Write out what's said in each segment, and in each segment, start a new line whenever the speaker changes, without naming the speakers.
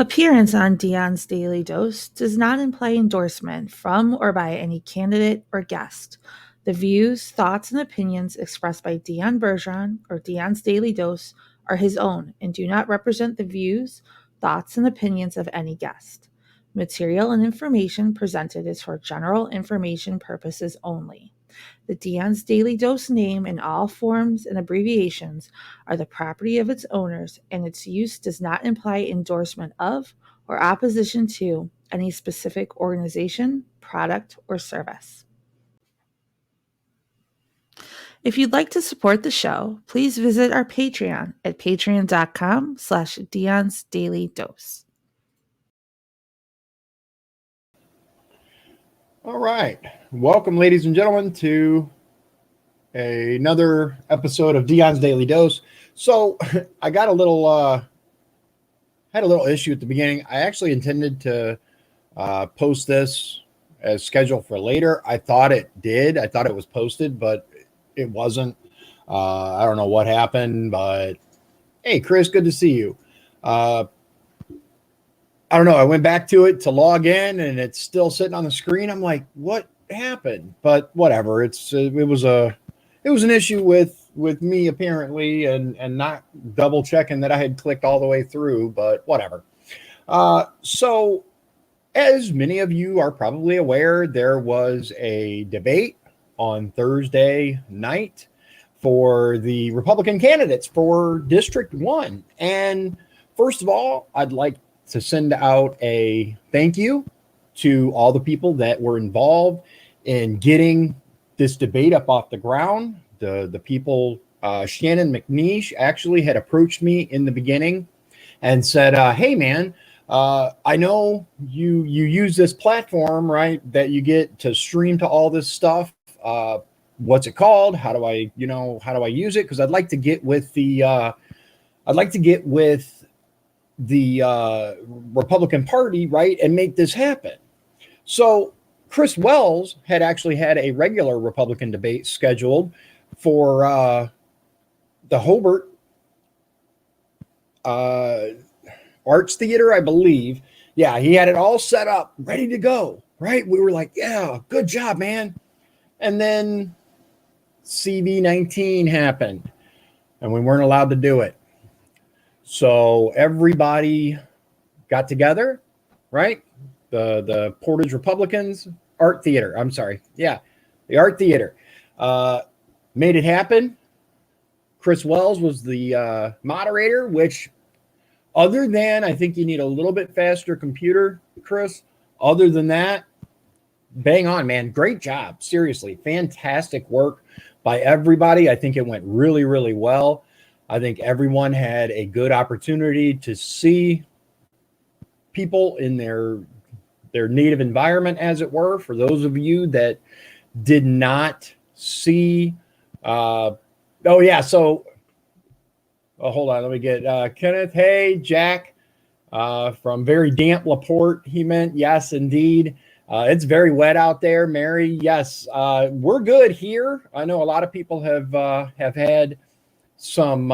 Appearance on Dion's Daily Dose does not imply endorsement from or by any candidate or guest. The views, thoughts, and opinions expressed by Dion Bergeron or Dion's Daily Dose are his own and do not represent the views, thoughts, and opinions of any guest. Material and information presented is for general information purposes only. The Dion's Daily Dose name in all forms and abbreviations are the property of its owners, and its use does not imply endorsement of or opposition to any specific organization, product, or service. If you'd like to support the show, please visit our Patreon at patreon.com/Dion's Daily Dose.
All right. Welcome, ladies and gentlemen, to another episode of Dion's Daily Dose. So I got had a little issue at the beginning. I actually intended to post this as scheduled for later. I thought it did. I thought it was posted, but it wasn't. I don't know what happened, but hey, Chris, good to see you. I don't know. I went back to it to log in and it's still sitting on the screen. I'm like, what happened? But whatever. It was an issue with me apparently and not double checking that I had clicked all the way through, but whatever. So as many of you are probably aware, there was a debate on Thursday night for the Republican candidates for District 1. And first of all, I'd like to send out a thank you to all the people that were involved in getting this debate up off the ground. The people, Shannon McNeish actually had approached me in the beginning and said, hey man, I know you use this platform, right, that you get to stream to all this stuff. What's it called? How do I use it? Because I'd like to get with the Republican Party, right, and make this happen. So Chris Wells had actually had a regular Republican debate scheduled for the Hobart Arts Theater, I believe. Yeah, he had it all set up, ready to go, right? We were like, yeah, good job, man. And then CV-19 happened, and we weren't allowed to do it. So everybody got together, right? The Portage Republicans Art Theater. I'm sorry. Yeah, the Art Theater made it happen. Chris Wells was the moderator, which other than I think you need a little bit faster computer, Chris. Other than that, bang on, man. Great job. Seriously, fantastic work by everybody. I think it went really, really well. I think everyone had a good opportunity to see people in their native environment, as it were. For those of you that did not see, hold on, let me get Kenneth. Hey, Jack, from Very Damp LaPorte, he meant. Yes, indeed. It's very wet out there, Mary. Yes, we're good here. I know a lot of people have had some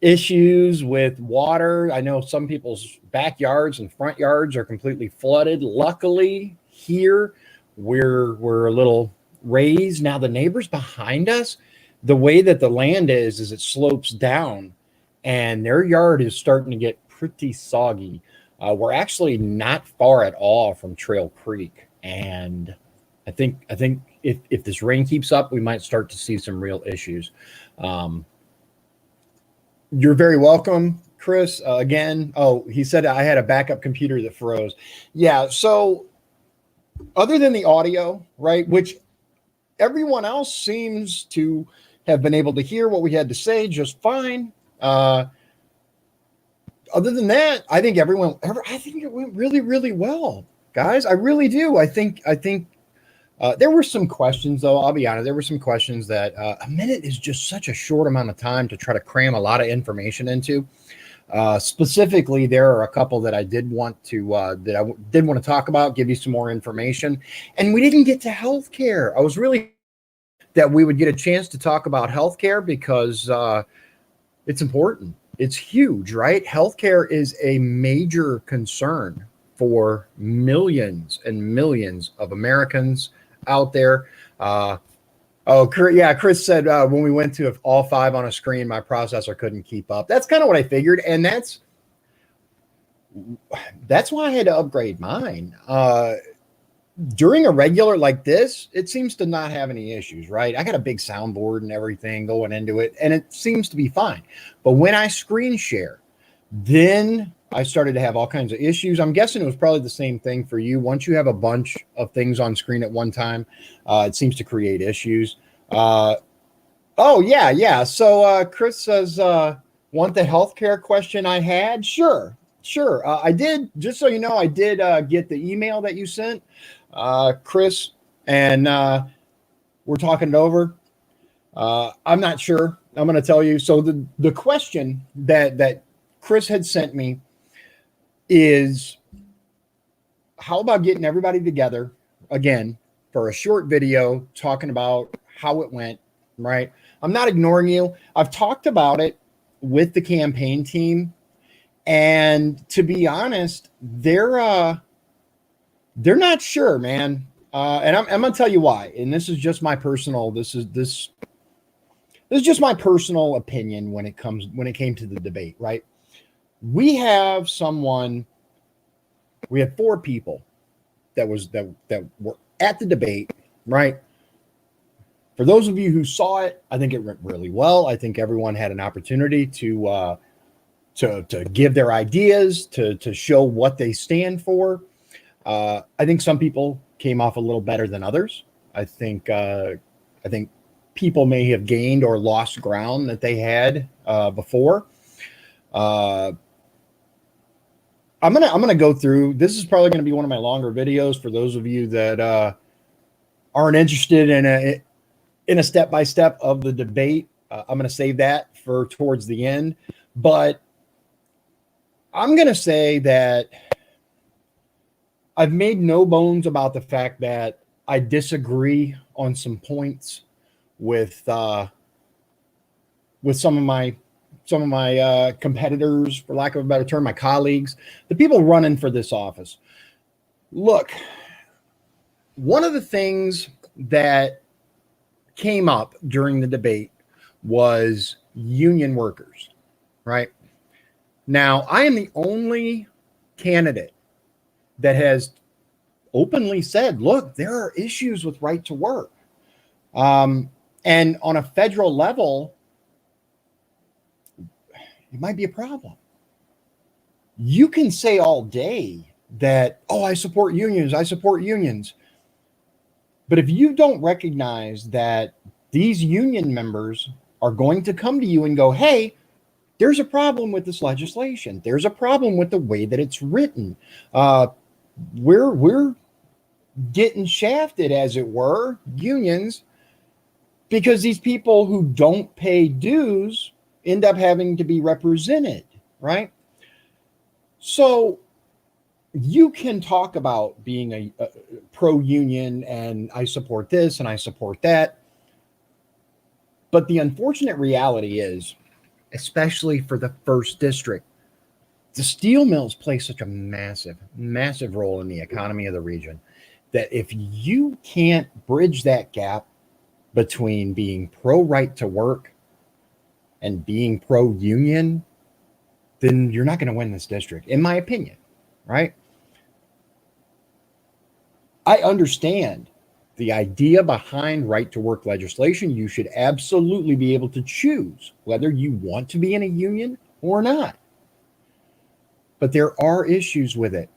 issues with water. I know some people's backyards and front yards are completely flooded. Luckily, here we're a little raised. Now the neighbors behind us, the way that the land is it slopes down, and their yard is starting to get pretty soggy. We're actually not far at all from Trail Creek, and I think if this rain keeps up, we might start to see some real issues. You're very welcome, Chris. Again, he said I had a backup computer that froze. Yeah, so other than the audio, right, which everyone else seems to have been able to hear what we had to say just fine. Other than that, I think it went really, really well, guys. I really do. I think there were some questions, though. I'll be honest. There were some questions that a minute is just such a short amount of time to try to cram a lot of information into. Specifically, there are a couple that I did want to talk about, give you some more information, and we didn't get to healthcare. I was really that we would get a chance to talk about healthcare because it's important. It's huge, right? Healthcare is a major concern for millions and millions of Americans out there. Yeah, Chris said when we went to all five on a screen, my processor couldn't keep up. That's kind of what I figured, and that's why I had to upgrade mine. During a regular like this, it seems to not have any issues, right? I got a big soundboard and everything going into it, and it seems to be fine. But when I screen share, then I started to have all kinds of issues. I'm guessing it was probably the same thing for you. Once you have a bunch of things on screen at one time, it seems to create issues. Oh, yeah, yeah. So Chris says, want the healthcare question I had? Sure, sure. I did, just so you know, I did get the email that you sent, Chris, and we're talking it over. I'm not sure. I'm going to tell you. So the question that Chris had sent me is, how about getting everybody together again for a short video talking about how it went, right? I'm not ignoring you. I've talked about it with the campaign team, and to be honest, they're not sure, man. And I'm going to tell you why. And this is just my personal. This is just my personal opinion when it came to the debate, right? We have four people that were at the debate, right? For those of you who saw it, I think it went really well. I think everyone had an opportunity to give their ideas, to show what they stand for. I think some people came off a little better than others. I think people may have gained or lost ground that they had before. I'm gonna go through. This is probably going to be one of my longer videos for those of you that aren't interested in a step by step of the debate. I'm going to save that for towards the end, but I'm going to say that I've made no bones about the fact that I disagree on some points with some of my competitors, for lack of a better term, my colleagues, the people running for this office. Look, one of the things that came up during the debate was union workers, right? Now, I am the only candidate that has openly said, look, there are issues with right to work. And on a federal level, it might be a problem. You can say all day that, oh, I support unions. But if you don't recognize that these union members are going to come to you and go, hey, there's a problem with this legislation. There's a problem with the way that it's written. We're getting shafted, as it were, unions, because these people who don't pay dues end up having to be represented, right? So you can talk about being a pro-union and I support this and I support that. But the unfortunate reality is, especially for the first district, the steel mills play such a massive, massive role in the economy of the region that if you can't bridge that gap between being pro-right to work and being pro-union, then you're not going to win this district, in my opinion, right? I understand the idea behind right to work legislation. You should absolutely be able to choose whether you want to be in a union or not. But there are issues with it.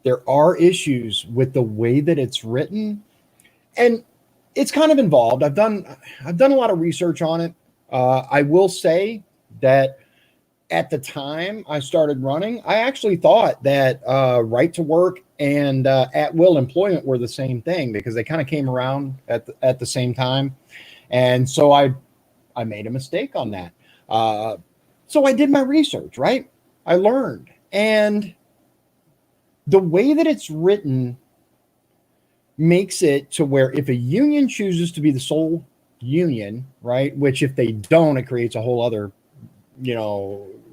There are issues with the way that it's written, and it's kind of involved. I've done a lot of research on it. I will say that at the time I started running, I actually thought that right to work and at will employment were the same thing because they kind of came around at the same time. And so I made a mistake on that. So I did my research, right? I learned. And the way that it's written makes it to where if a union chooses to be the sole union, right, which if they don't, it creates a whole other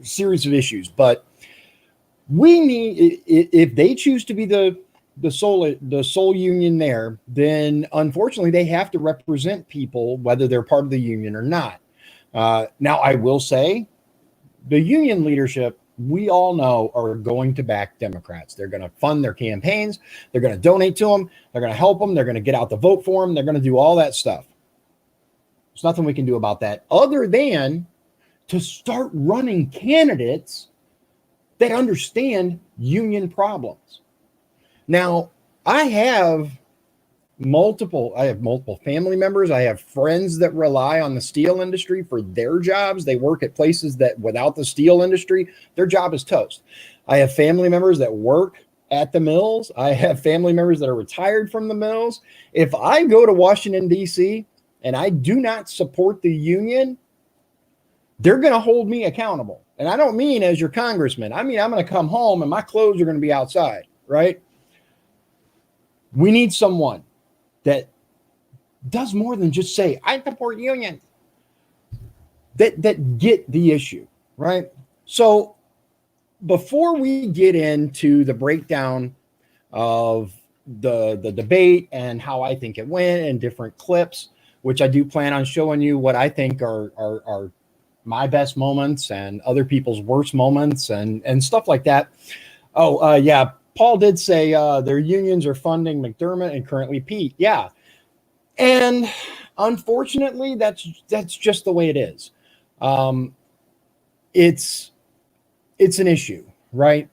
series of issues. But we need, if they choose to be the sole union there, then unfortunately they have to represent people whether they're part of the union or not. Now, I will say the union leadership, we all know, are going to back Democrats. They're going to fund their campaigns. They're going to donate to them. They're going to help them. They're going to get out the vote for them. They're going to do all that stuff. There's nothing we can do about that other than to start running candidates that understand union problems. Now, I have multiple family members. I have friends that rely on the steel industry for their jobs. They work at places that without the steel industry, their job is toast. I have family members that work at the mills. I have family members that are retired from the mills. If I go to Washington, D.C., and I do not support the union, they're going to hold me accountable. And I don't mean as your congressman. I mean, I'm going to come home and my clothes are going to be outside, right? We need someone that does more than just say, I support unions, that get the issue, right? So before we get into the breakdown of the debate and how I think it went and different clips, which I do plan on showing you what I think are my best moments and other people's worst moments and stuff like that. Yeah, Paul did say their unions are funding McDermott and currently Pete. Yeah. And unfortunately, that's just the way it is. It's an issue, right?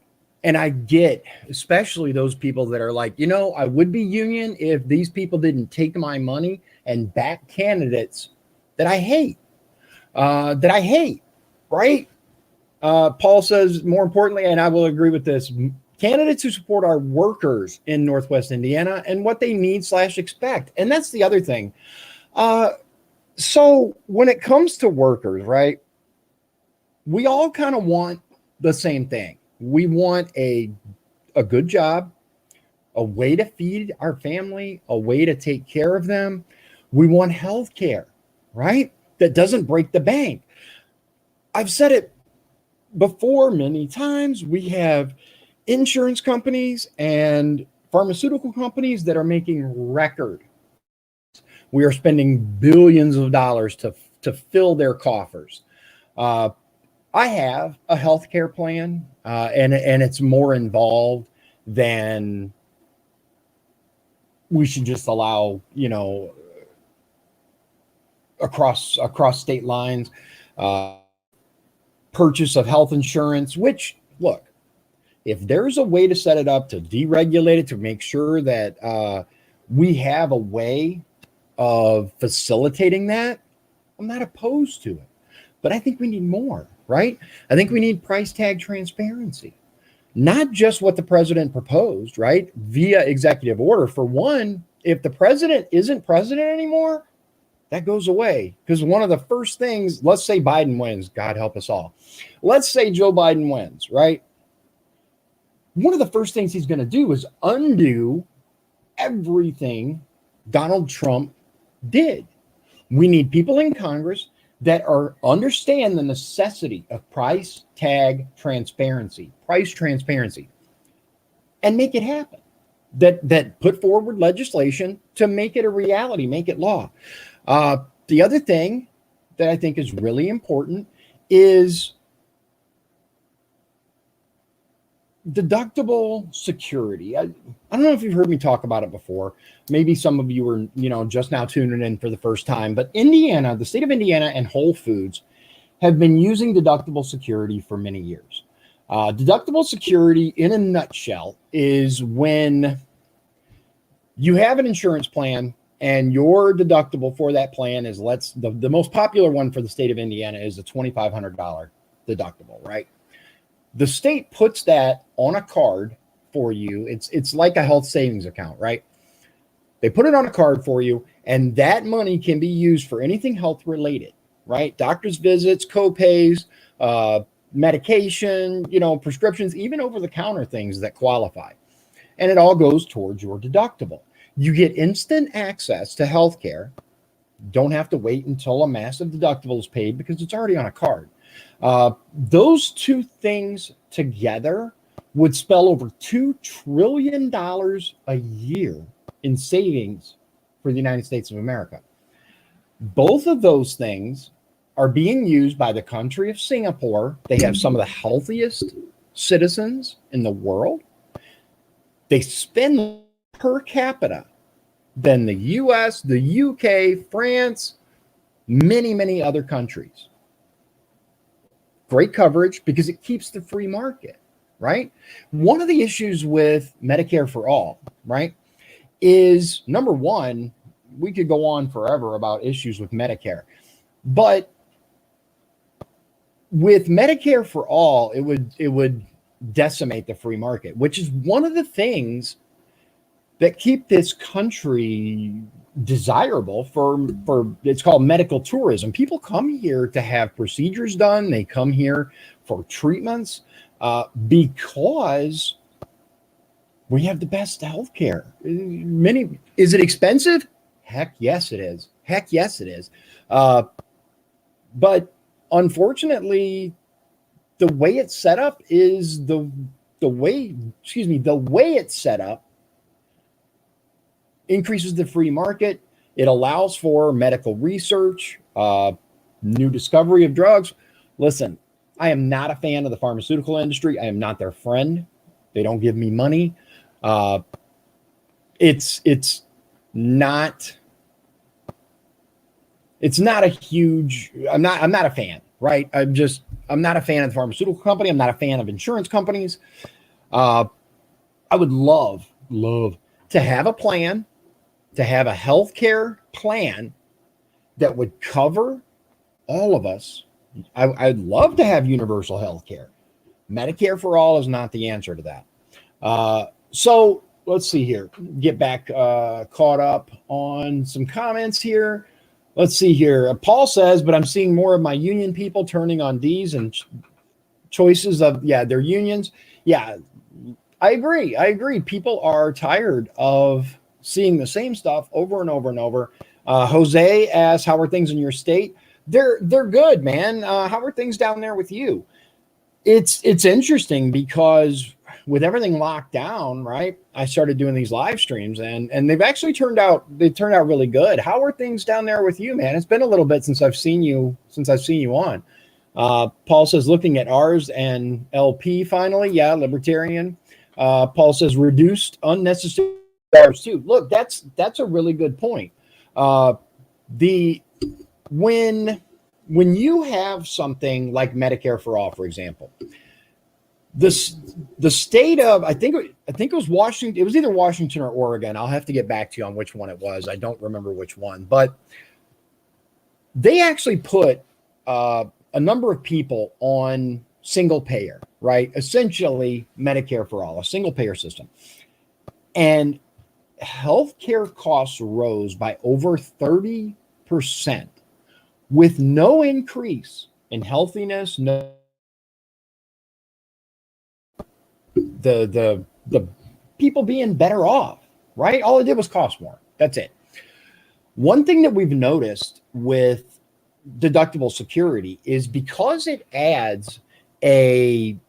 And I get, especially those people that are like, I would be union if these people didn't take my money and back candidates that I hate, right? Paul says, more importantly, and I will agree with this, candidates who support our workers in Northwest Indiana and what they need/expect. And that's the other thing. So when it comes to workers, right, we all kind of want the same thing. We want a good job, a way to feed our family, a way to take care of them. We want health care, right? That doesn't break the bank. I've said it before many times. We have insurance companies and pharmaceutical companies that are making record profits. We are spending billions of dollars to fill their coffers. I have a healthcare plan, and it's more involved than we should just allow, across state lines, purchase of health insurance, which, look, if there's a way to set it up to deregulate it, to make sure that we have a way of facilitating that, I'm not opposed to it. But I think we need more, right? I think we need price tag transparency, not just what the president proposed, right? Via executive order. For one, if the president isn't president anymore, that goes away. Because one of the first things, let's say Biden wins, God help us all. Let's say Joe Biden wins, right? One of the first things he's going to do is undo everything Donald Trump did. We need people in Congress that understand the necessity of price tag transparency, and make it happen. That put forward legislation to make it a reality, make it law. The other thing that I think is really important is deductible security. I don't know if you've heard me talk about it before. Maybe some of you are, just now tuning in for the first time, but Indiana, the state of Indiana and Whole Foods have been using deductible security for many years. Deductible security in a nutshell is when you have an insurance plan and your deductible for that plan is, the most popular one for the state of Indiana is a $2,500 deductible, right? The state puts that on a card for you. It's like a health savings account, right? They put it on a card for you, and that money can be used for anything health related, right? Doctor's visits, co-pays, medication, prescriptions, even over-the-counter things that qualify. And it all goes towards your deductible. You get instant access to healthcare. Don't have to wait until a massive deductible is paid because it's already on a card. Those two things together would spell over $2 trillion a year in savings for the United States of America. Both of those things are being used by the country of Singapore. They have some of the healthiest citizens in the world. They spend per capita than the US, the UK, France, many, many other countries. Great coverage because it keeps the free market, right? One of the issues with Medicare for all, right, is number one, we could go on forever about issues with Medicare, but with Medicare for all, it would decimate the free market, which is one of the things that keep this country desirable for it's called medical tourism. People come here to have procedures done. They come here for treatments because we have the best healthcare. Many Is it expensive? Heck yes, it is. Heck yes, it is. But unfortunately, the way it's set up is the way it's set up increases the free market. It allows for medical research, new discovery of drugs. Listen, I am not a fan of the pharmaceutical industry. I am not their friend. They don't give me money. It's not a huge. I'm not a fan, right? I'm not a fan of the pharmaceutical company. I'm not a fan of insurance companies. I would love to have a plan, to have a healthcare plan that would cover all of us. I'd love to have universal health care. Medicare for all is not the answer to that. So let's see here. Get back caught up on some comments here. Let's see here. Paul says, but I'm seeing more of my union people turning on D's and choices of, their unions. Yeah, I agree. People are tired of seeing the same stuff over and over and over. Jose asks, how are things in your state? They're good, man. How are things down there with you? It's interesting because with everything locked down, right? I started doing these live streams and they've actually turned out really good. How are things down there with you, man? It's been a little bit since I've seen you on. Paul says, looking at ours and LP finally. Yeah, libertarian. Paul says, reduced unnecessary hours too. Look, that's a really good point. When you have something like Medicare for all, for example, the state of I think it was Washington. It was either Washington or Oregon. I'll have to get back to you on which one it was. I don't remember which one, but they actually put a number of people on single payer, right? Essentially Medicare for all, a single payer system. And healthcare costs rose by over 30% with no increase in healthiness, no the people being better off, right? All it did was cost more. That's it. One thing that we've noticed with deductible security is because it adds an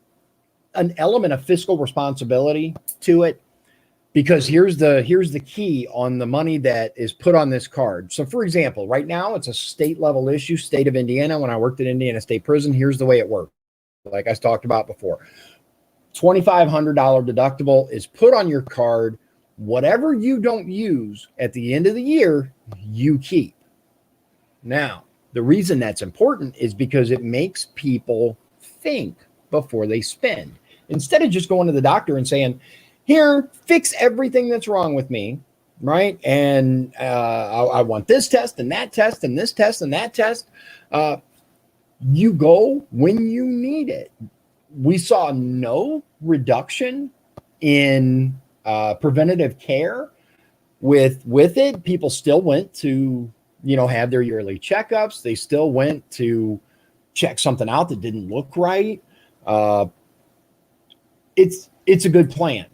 element of fiscal responsibility to it. Because here's the key on the money that is put on this card. So, for example, right now it's a state level issue, state of Indiana. When I worked at Indiana State Prison, here's the way it worked. Like I talked about before, $2,500 deductible is put on your card. Whatever you don't use at the end of the year, you keep. Now, the reason that's important is because it makes people think before they spend. Instead of just going to the doctor and saying, here, fix everything that's wrong with me, right? And I want this test and that test and this test and that test. You go when you need it. We saw no reduction in preventative care with it. People still went to, have their yearly checkups. They still went to check something out that didn't look right. It's a good plan.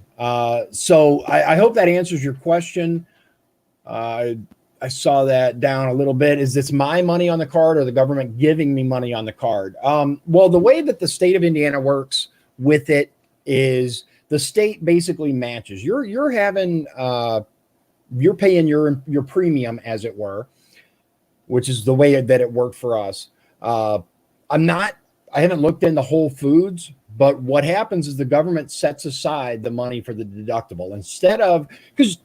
So I hope that answers your question. I saw that down a little bit. Is this my money on the card or the government giving me money on the card? Well, the way that the state of Indiana works with it is the state basically matches. You're having you're paying your premium, as it were, which is the way that it worked for us. I'm not. I haven't looked into Whole Foods, but what happens is the government sets aside the money for the deductible instead of, because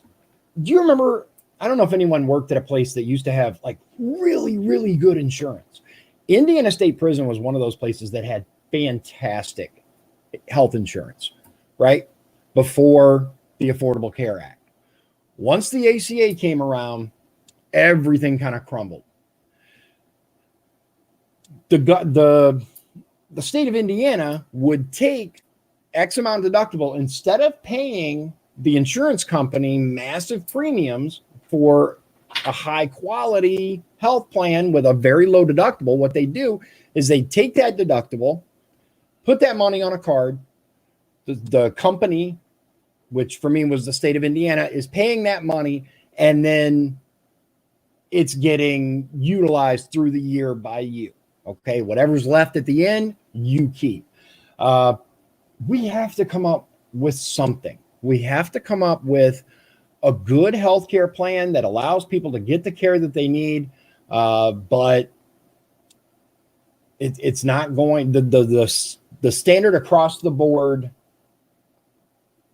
do you remember? I don't know if anyone worked at a place that used to have like really, really good insurance. Indiana State Prison was one of those places that had fantastic health insurance, right? Before the Affordable Care Act. Once the ACA came around, everything kind of crumbled. The state of Indiana would take X amount of deductible instead of paying the insurance company massive premiums for a high quality health plan with a very low deductible. What they do is they take that deductible, put that money on a card. The company, which for me was the state of Indiana, is paying that money, and then it's getting utilized through the year by you. Okay, whatever's left at the end, you keep. We have to come up with something. We have to come up with a good healthcare plan that allows people to get the care that they need, but it's not going the standard across the board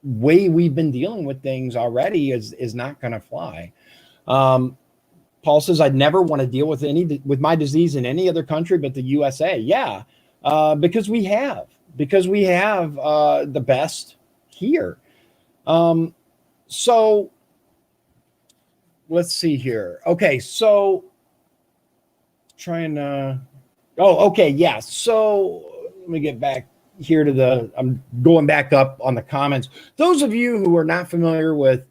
way we've been dealing with things already is not going to fly. Paul says, I'd never want to deal with my disease in any other country but the USA. Yeah, because we have the best here. So let's see here. Okay, so trying to. Oh, okay, yeah. So let me get back here to I'm going back up on the comments. Those of you who are not familiar with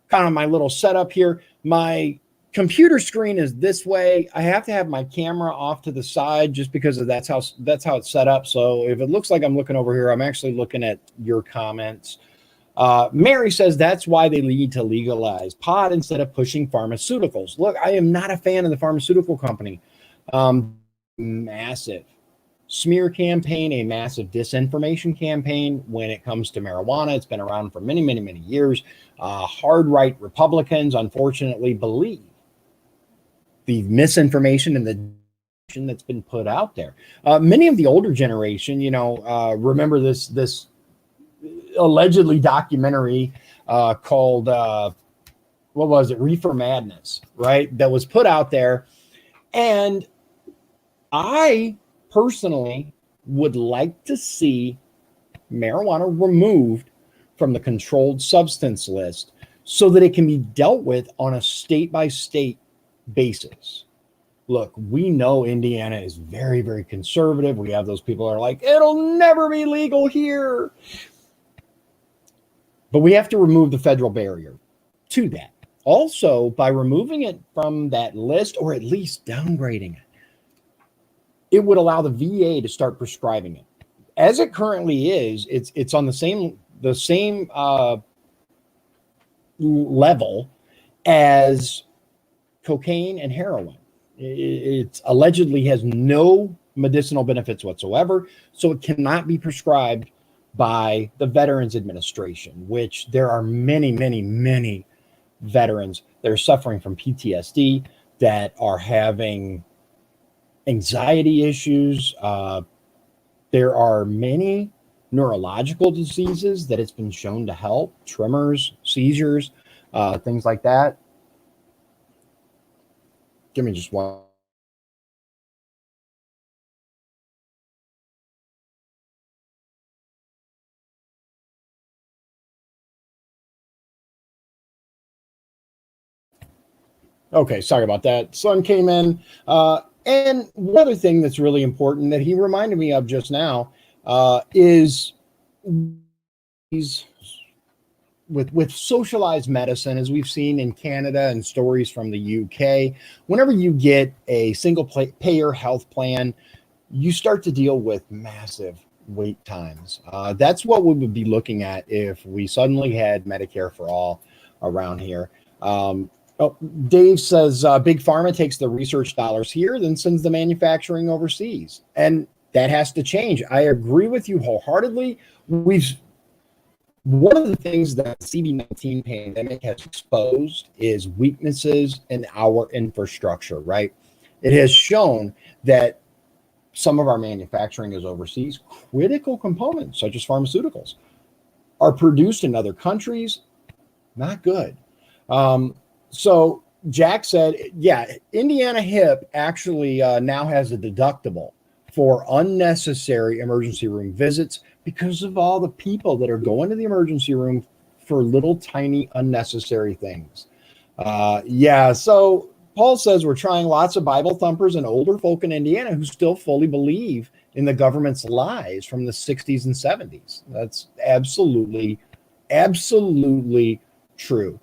kind of my little setup here, my computer screen is this way. I have to have my camera off to the side just because that's how it's set up. So if it looks like I'm looking over here, I'm actually looking at your comments. Mary says that's why they need to legalize pot instead of pushing pharmaceuticals. Look, I am not a fan of the pharmaceutical company. Massive smear campaign, a massive disinformation campaign when it comes to marijuana. It's been around for many, many, many years. Hard right Republicans, unfortunately, believe the misinformation and the that's been put out there. Many of the older generation, remember this allegedly documentary called what was it, Reefer Madness, right? That was put out there, and I personally would like to see marijuana removed from the controlled substance list so that it can be dealt with on a state-by-state basis. Look, we know Indiana is very, very conservative. We have those people that are like, it'll never be legal here. But we have to remove the federal barrier to that. Also, by removing it from that list, or at least downgrading it, it would allow the VA to start prescribing it. As it currently is, it's on the same level as cocaine and heroin. It allegedly has no medicinal benefits whatsoever, so it cannot be prescribed by the Veterans Administration, which there are many, many, many veterans that are suffering from PTSD, that are having anxiety issues. There are many neurological diseases that it's been shown to help: tremors, seizures, things like that. Give me just one. Okay, sorry about that. Son came in. And one other thing that's really important that he reminded me of just now is with socialized medicine, as we've seen in Canada and stories from the UK. Whenever you get a single payer health plan, you start to deal with massive wait times. That's what we would be looking at if we suddenly had Medicare for all around here. Oh, Dave says big pharma takes the research dollars here, then sends the manufacturing overseas, and that has to change. I agree with you wholeheartedly. We've One of the things that the CV-19 pandemic has exposed is weaknesses in our infrastructure. Right? It has shown that some of our manufacturing is overseas. Critical components, such as pharmaceuticals, are produced in other countries. Not good. So Jack said, yeah, Indiana HIP actually now has a deductible for unnecessary emergency room visits because of all the people that are going to the emergency room for little tiny unnecessary things. Yeah, so Paul says we're trying lots of Bible thumpers and older folk in Indiana who still fully believe in the government's lies from the 60s and 70s. That's absolutely, absolutely true.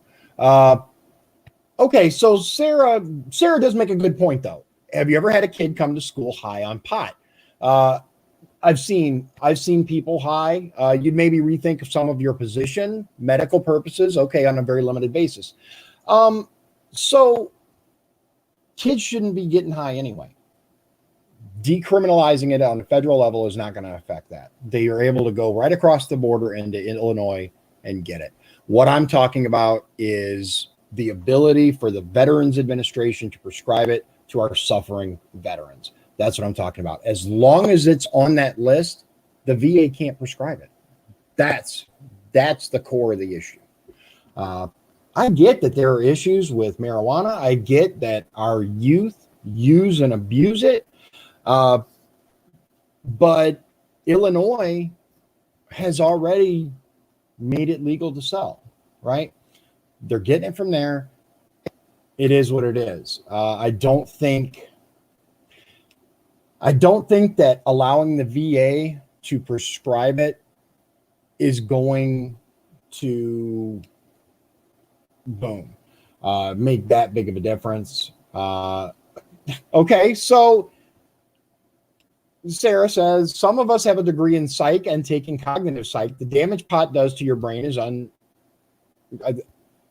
Okay, so Sarah does make a good point though. Have you ever had a kid come to school high on pot? I've seen people high. You'd maybe rethink some of your position, medical purposes. Okay, on a very limited basis. So kids shouldn't be getting high anyway. Decriminalizing it on the federal level is not going to affect that. They are able to go right across the border into Illinois and get it. What I'm talking about is the ability for the Veterans Administration to prescribe it to our suffering veterans. That's what I'm talking about. As long as it's on that list, the VA can't prescribe it. That's the core of the issue. I get that there are issues with marijuana. I get that our youth use and abuse it. But Illinois has already made it legal to sell, right? They're getting it from there. It is what it is. I don't think that allowing the VA to prescribe it is going to make that big of a difference. Okay, so Sarah says, some of us have a degree in psych and taking cognitive psych. The damage pot does to your brain is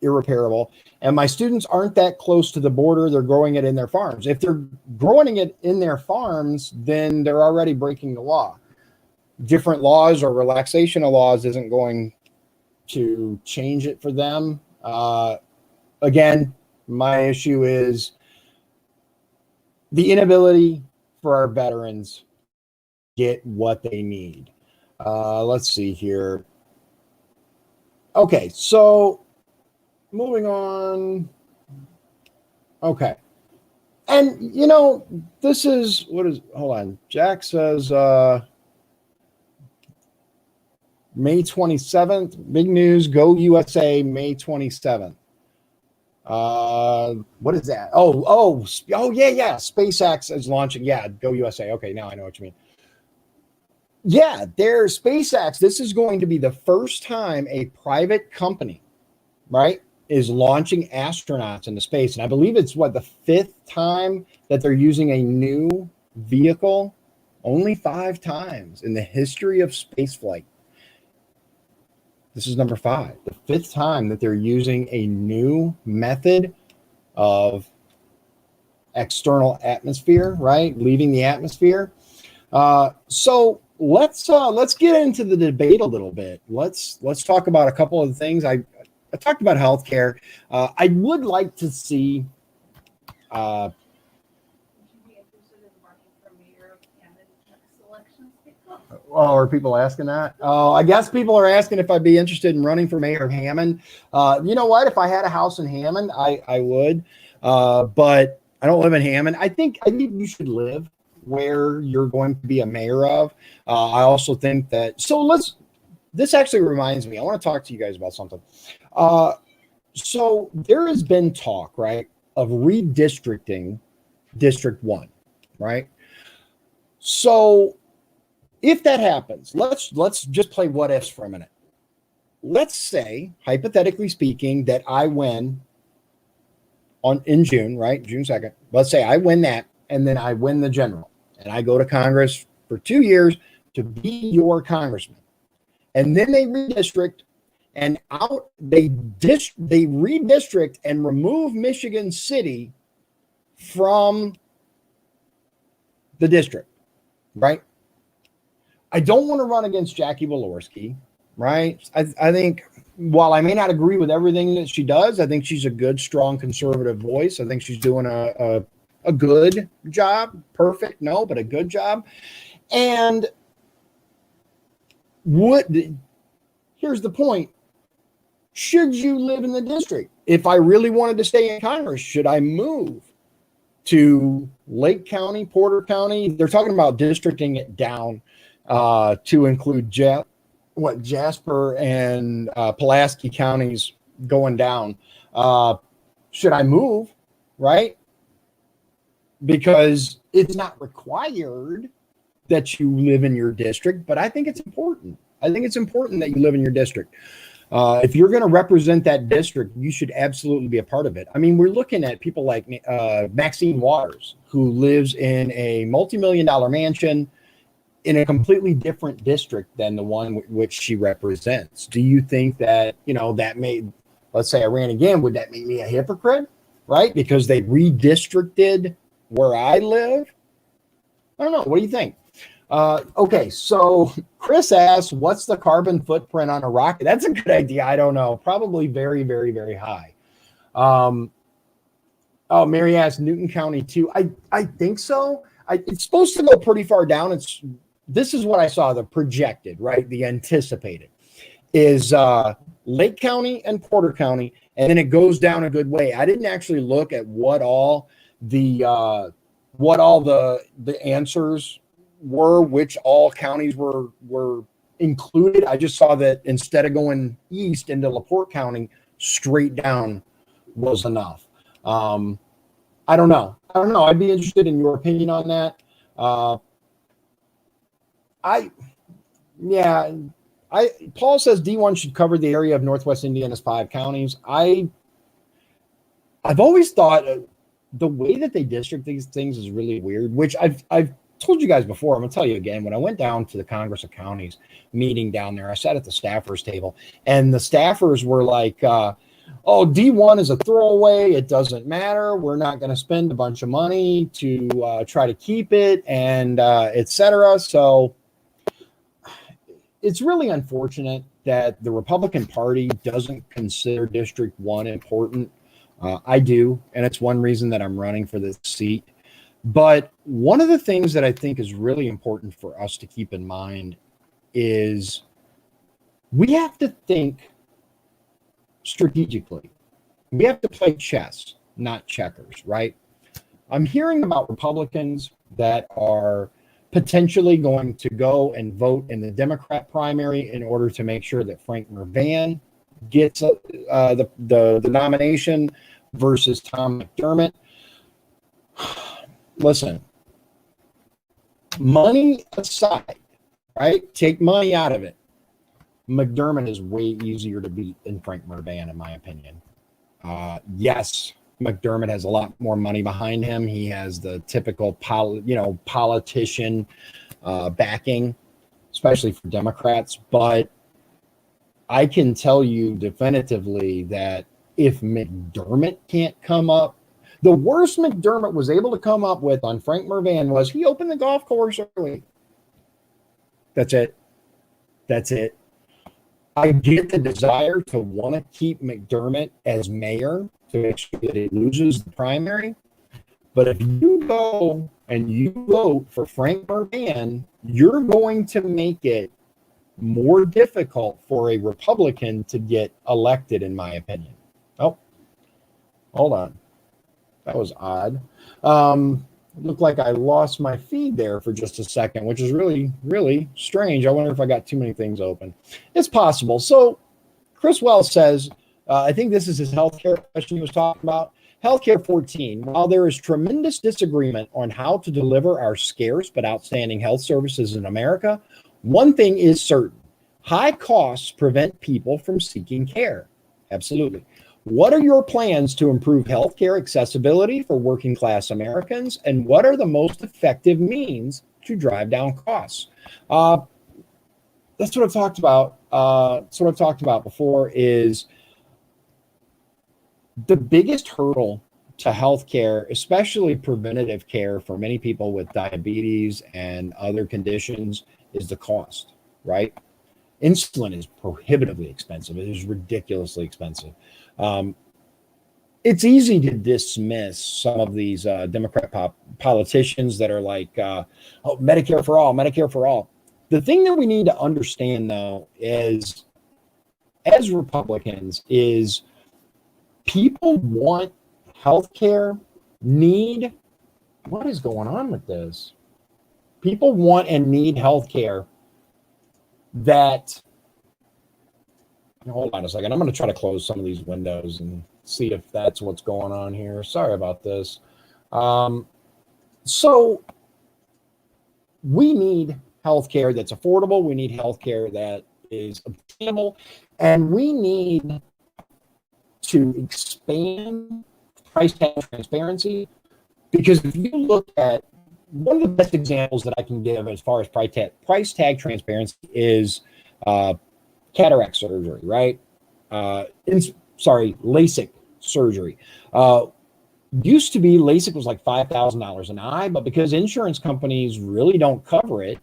irreparable. And my students aren't that close to the border. They're growing it in their farms. If they're growing it in their farms, then they're already breaking the law. Different laws or relaxation of laws isn't going to change it for them. Again, my issue is the inability for our veterans get what they need. Let's see here. Okay, so moving on. Okay. And this is hold on. Jack says May 27th, big news, go USA, May 27th. What is that? Oh, yeah. SpaceX is launching. Yeah, go USA. Okay, now I know what you mean. Yeah, there's SpaceX. This is going to be the first time a private company, right, is launching astronauts into space. And I believe it's the fifth time that they're using a new vehicle. Only 5 times in the history of spaceflight. This is number 5, the 5th time that they're using a new method of external atmosphere, right? Leaving the atmosphere. So let's get into the debate a little bit. Let's talk about a couple of things. I talked about healthcare. I would like to see. Oh, are people asking that? Oh, I guess people are asking if I'd be interested in running for mayor of Hammond. You know what? If I had a house in Hammond, I would. But I don't live in Hammond. I think you should live where you're going to be a mayor of. I also think that. This actually reminds me. I want to talk to you guys about something. So there has been talk, right, of redistricting District 1, right? So if that happens, let's just play what ifs for a minute. Let's say, hypothetically speaking, that I win in June, right? June 2nd. Let's say I win that, and then I win the general, and I go to Congress for 2 years to be your congressman. And then they redistrict, and out they redistrict and remove Michigan City from the district, right? I don't want to run against Jackie Walorski, right? I think while I may not agree with everything that she does, I think she's a good, strong conservative voice. I think she's doing a good job. Perfect, no, but a good job. And here's the point. Should you live in the district? If I really wanted to stay in Congress, should I move to Lake County, Porter County? They're talking about districting it down to include Jasper and Pulaski counties going down. Should I move? Right? Because it's not required that you live in your district, but I think it's important. I think it's important that you live in your district. If you're going to represent that district, you should absolutely be a part of it. I mean, we're looking at people like Maxine Waters, who lives in a multi-million-dollar mansion in a completely different district than the one which she represents. Do you think that, that made, let's say I ran again, would that make me a hypocrite, right? Because they redistricted where I live? I don't know. What do you think? Okay, so Chris asks, what's the carbon footprint on a rocket? That's a good idea. I don't know. Probably very, very, very high. Mary asks, Newton County too. I think so. It's supposed to go pretty far down. This is what I saw, the projected, right? The anticipated is Lake County and Porter County, and then it goes down a good way. I didn't actually look at what all the answers were, which all counties were included. I just saw that instead of going east into LaPorte County, straight down was enough. I don't know. I'd be interested in your opinion on that. Paul says D1 should cover the area of Northwest Indiana's 5 counties. I've always thought the way that they district these things is really weird, which I've told you guys before. I'm gonna tell you again. When I went down to the Congress of Counties meeting down there, I sat at the staffers table, and the staffers were like, D1 is a throwaway. It doesn't matter. We're not going to spend a bunch of money to try to keep it, and etc. So it's really unfortunate that the Republican Party doesn't consider District 1 important. I do, and it's one reason that I'm running for this seat. But one of the things that I think is really important for us to keep in mind is we have to think strategically. We have to play chess, not checkers, right? I'm hearing about Republicans that are potentially going to go and vote in the Democrat primary in order to make sure that Frank Mervan gets the nomination versus Tom McDermott. Listen, money aside, right? Take money out of it. McDermott is way easier to beat than Frank Mervan, in my opinion. Yes, McDermott has a lot more money behind him. He has the typical politician backing, especially for Democrats. But I can tell you definitively that if McDermott can't come up, the worst McDermott was able to come up with on Frank Mervan was he opened the golf course early. That's it. I get the desire to want to keep McDermott as mayor to make sure that he loses the primary. But if you go and you vote for Frank Mervan, you're going to make it more difficult for a Republican to get elected, in my opinion. Oh, hold on. That was odd. Looked like I lost my feed there for just a second, which is really, really strange. I wonder if I got too many things open. It's possible. So Chris Wells says, I think this is his healthcare question he was talking about. Healthcare 14. While there is tremendous disagreement on how to deliver our scarce but outstanding health services in America, one thing is certain. High costs prevent people from seeking care. Absolutely. What are your plans to improve healthcare accessibility for working class Americans? And what are the most effective means to drive down costs? That's what I've talked about. It's what I've talked about before, is the biggest hurdle to healthcare, especially preventative care for many people with diabetes and other conditions, is the cost, right? Insulin is prohibitively expensive. It is ridiculously expensive. Um, it's easy to dismiss some of these Democrat politicians that are like, oh, Medicare for all, Medicare for all. The thing that we need to understand, though, is as Republicans, is people want healthcare, need, what is going on with this? People want and need healthcare that, hold on a second. I'm going to try to close some of these windows and see if that's what's going on here. Sorry about this. So we need healthcare that's affordable. We need healthcare that is obtainable, and we need to expand price tag transparency. Because if you look at one of the best examples that I can give as far as price tag transparency is cataract surgery, right? LASIK surgery. Used to be LASIK was like $5,000 an eye, but because insurance companies really don't cover it,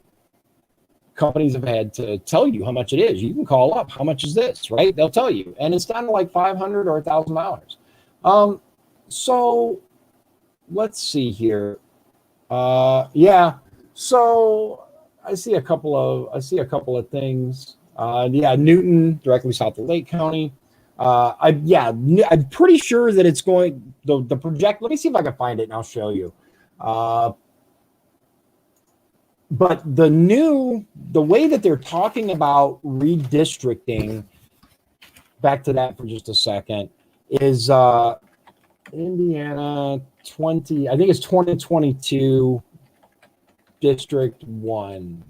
companies have had to tell you how much it is. You can call up, how much is this, right? They'll tell you, and it's down to like $500 or $1,000. So let's see here. Yeah. So I see a couple of things. Yeah, Newton, directly south of Lake County. I'm pretty sure that it's going the project. Let me see if I can find it and I'll show you. But the way that they're talking about redistricting, back to that for just a second, is Indiana 20, I think it's 2022 District 1.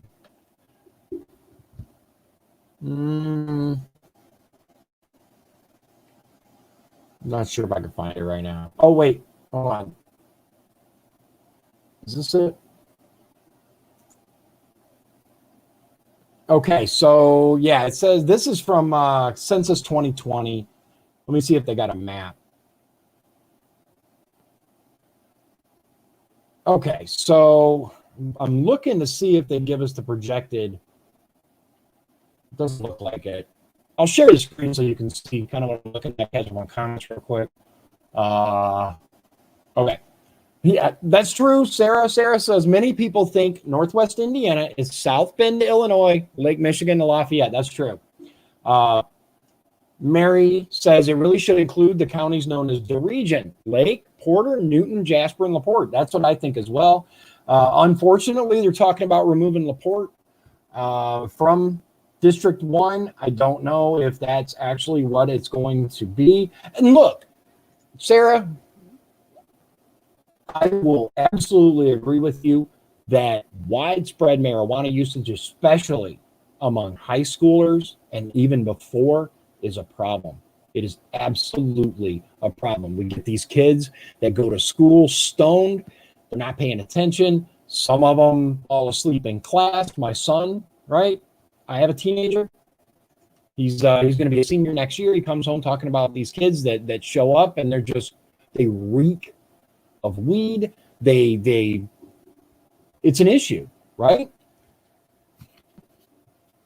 Not sure if I can find it right now. Oh, wait. Hold on. Is this it? Okay, so yeah, it says this is from Census 2020. Let me see if they got a map. Okay, so I'm looking to see if they give us the projected. It doesn't look like it. I'll share the screen so you can see kind of what I'm looking at. Catch one comments real quick. Okay. Yeah, that's true. Sarah says many people think Northwest Indiana is South Bend, Illinois, Lake Michigan to Lafayette. That's true. Mary says it really should include the counties known as the region: Lake, Porter, Newton, Jasper, and LaPorte. That's what I think as well. Unfortunately, they're talking about removing LaPorte from District 1. I don't know if that's actually what it's going to be. And look, Sarah, I will absolutely agree with you that widespread marijuana usage, especially among high schoolers and even before, is a problem. It is absolutely a problem. We get these kids that go to school stoned. They're not paying attention. Some of them fall asleep in class. My son, right? I have a teenager. He's going to be a senior next year. He comes home talking about these kids that show up and they reek of weed. It's an issue, right?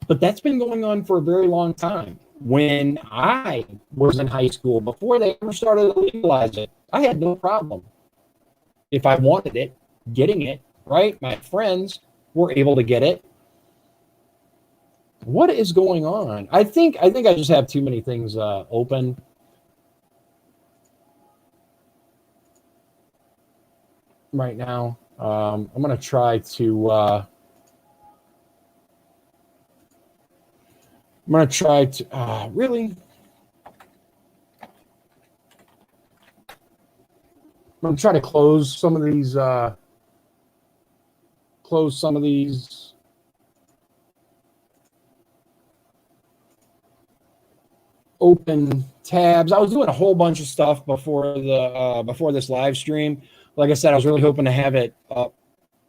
But that's been going on for a very long time. When I was in high school, before they ever started to legalize it, I had no problem if I wanted it, getting it, right? My friends were able to get it. What is going on? I think I just have too many things open. Right now. I'm going to try to really. I'm going to try to close some of these open tabs. I was doing a whole bunch of stuff before this live stream. Like I said, I was really hoping to have it up,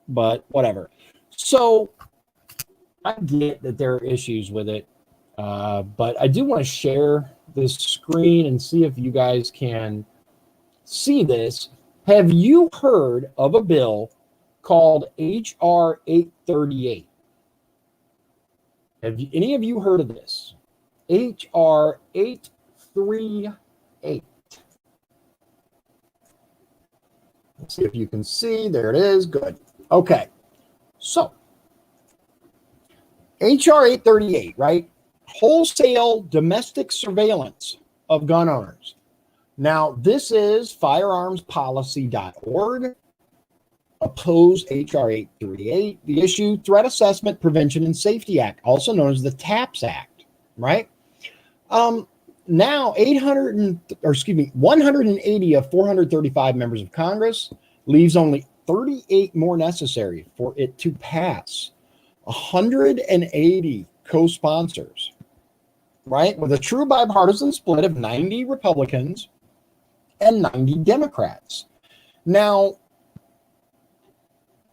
but whatever. So I get that there are issues with it. But I do want to share this screen and see if you guys can see this. Have you heard of a bill called HR 838? Have any of you heard of this? HR 838. Let's see if you can see. There it is. Good. Okay. So, HR 838, right? Wholesale domestic surveillance of gun owners. Now, this is firearmspolicy.org. Oppose HR 838. The issue, Threat Assessment Prevention and Safety Act, also known as the TAPS Act, right? Now 180 of 435 members of Congress, leaves only 38 more necessary for it to pass. 180 co-sponsors, right? With a true bipartisan split of 90 Republicans and 90 Democrats. Now,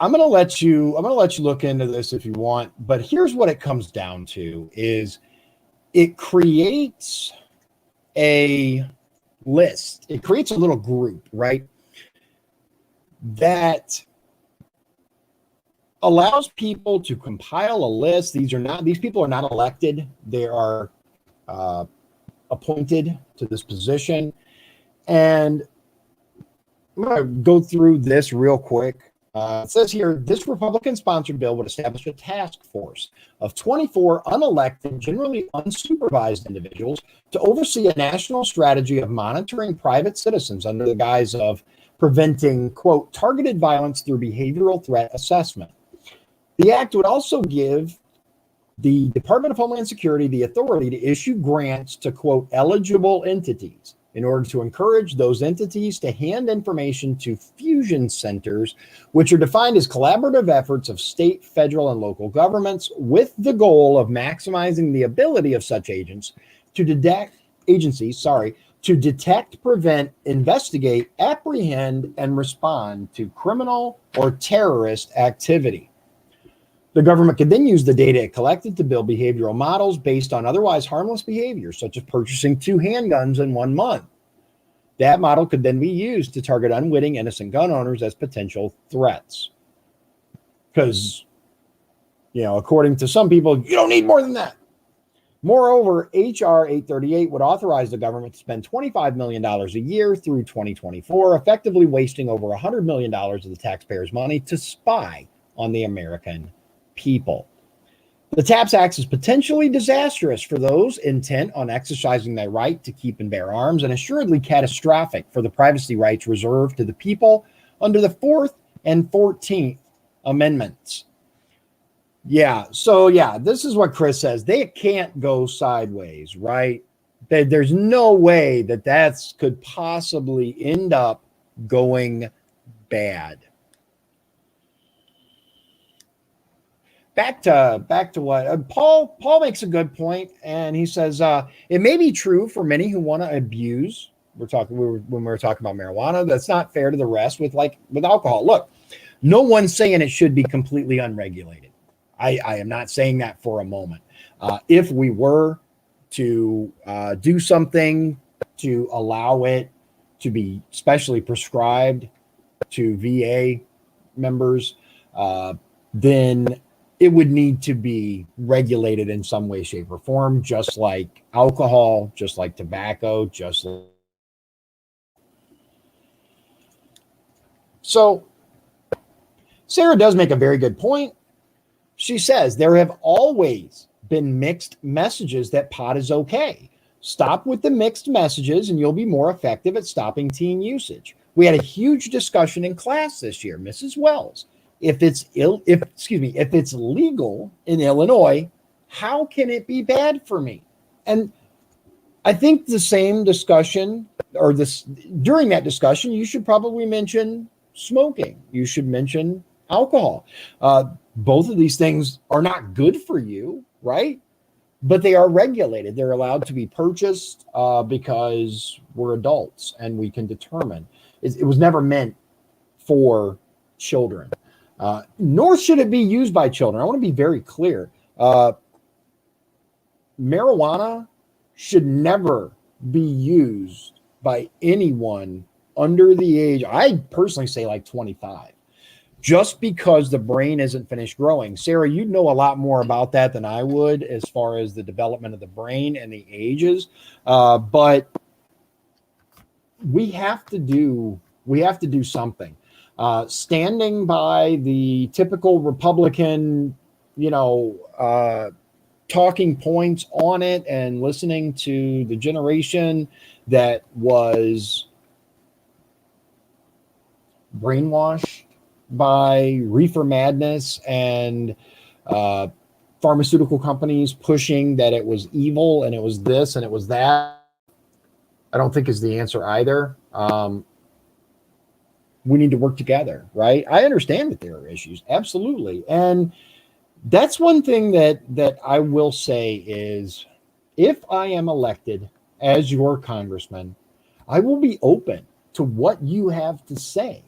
I'm going to let you look into this if you want, but here's what it comes down to is it creates a list. It creates a little group, right? That allows people to compile a list. These people are not elected. They are appointed to this position. And I'm going to go through this real quick. It says here, this Republican-sponsored bill would establish a task force of 24 unelected, generally unsupervised individuals to oversee a national strategy of monitoring private citizens under the guise of preventing, quote, targeted violence through behavioral threat assessment. The act would also give the Department of Homeland Security the authority to issue grants to, quote, eligible entities in order to encourage those entities to hand information to fusion centers, which are defined as collaborative efforts of state, federal, and local governments with the goal of maximizing the ability of such to detect, prevent, investigate, apprehend, and respond to criminal or terrorist activity. The government could then use the data it collected to build behavioral models based on otherwise harmless behavior, such as purchasing 2 handguns in 1 month. That model could then be used to target unwitting innocent gun owners as potential threats. Because, according to some people, you don't need more than that. Moreover, HR 838 would authorize the government to spend $25 million a year through 2024, effectively wasting over $100 million of the taxpayers' money to spy on the American people. The TAPS Act is potentially disastrous for those intent on exercising their right to keep and bear arms, and assuredly catastrophic for the privacy rights reserved to the people under the 4th and 14th Amendments. This is what Chris says. They can't go sideways, right? There's no way that could possibly end up going bad. Back to what Paul makes a good point, and he says it may be true for many who want to abuse. When we were talking about marijuana, that's not fair to the rest with alcohol. Look, no one's saying it should be completely unregulated. I am not saying that for a moment. If we were to do something to allow it to be specially prescribed to VA members, then it would need to be regulated in some way, shape, or form, just like alcohol, just like tobacco, So Sarah does make a very good point. She says there have always been mixed messages that pot is okay. Stop with the mixed messages and you'll be more effective at stopping teen usage. We had a huge discussion in class this year, Mrs. Wells. If it's legal in Illinois, how can it be bad for me? And I think the same discussion, during that discussion, you should probably mention smoking. You should mention alcohol. Both of these things are not good for you, right? But they are regulated. They're allowed to be purchased because we're adults and we can determine. It was never meant for children. Nor should it be used by children. I want to be very clear. marijuana should never be used by anyone under the age, I personally say like 25, just because the brain isn't finished growing. Sarah, you know a lot more about that than I would as far as the development of the brain and the ages. But we have to do something. Standing by the typical Republican, you know, talking points on it and listening to the generation that was brainwashed by reefer madness and uh, pharmaceutical companies pushing that it was evil and it was this and it was that, I don't think is the answer either. We need to work together, right? I understand that there are issues, absolutely. And that's one thing that I will say is, if I am elected as your congressman, I will be open to what you have to say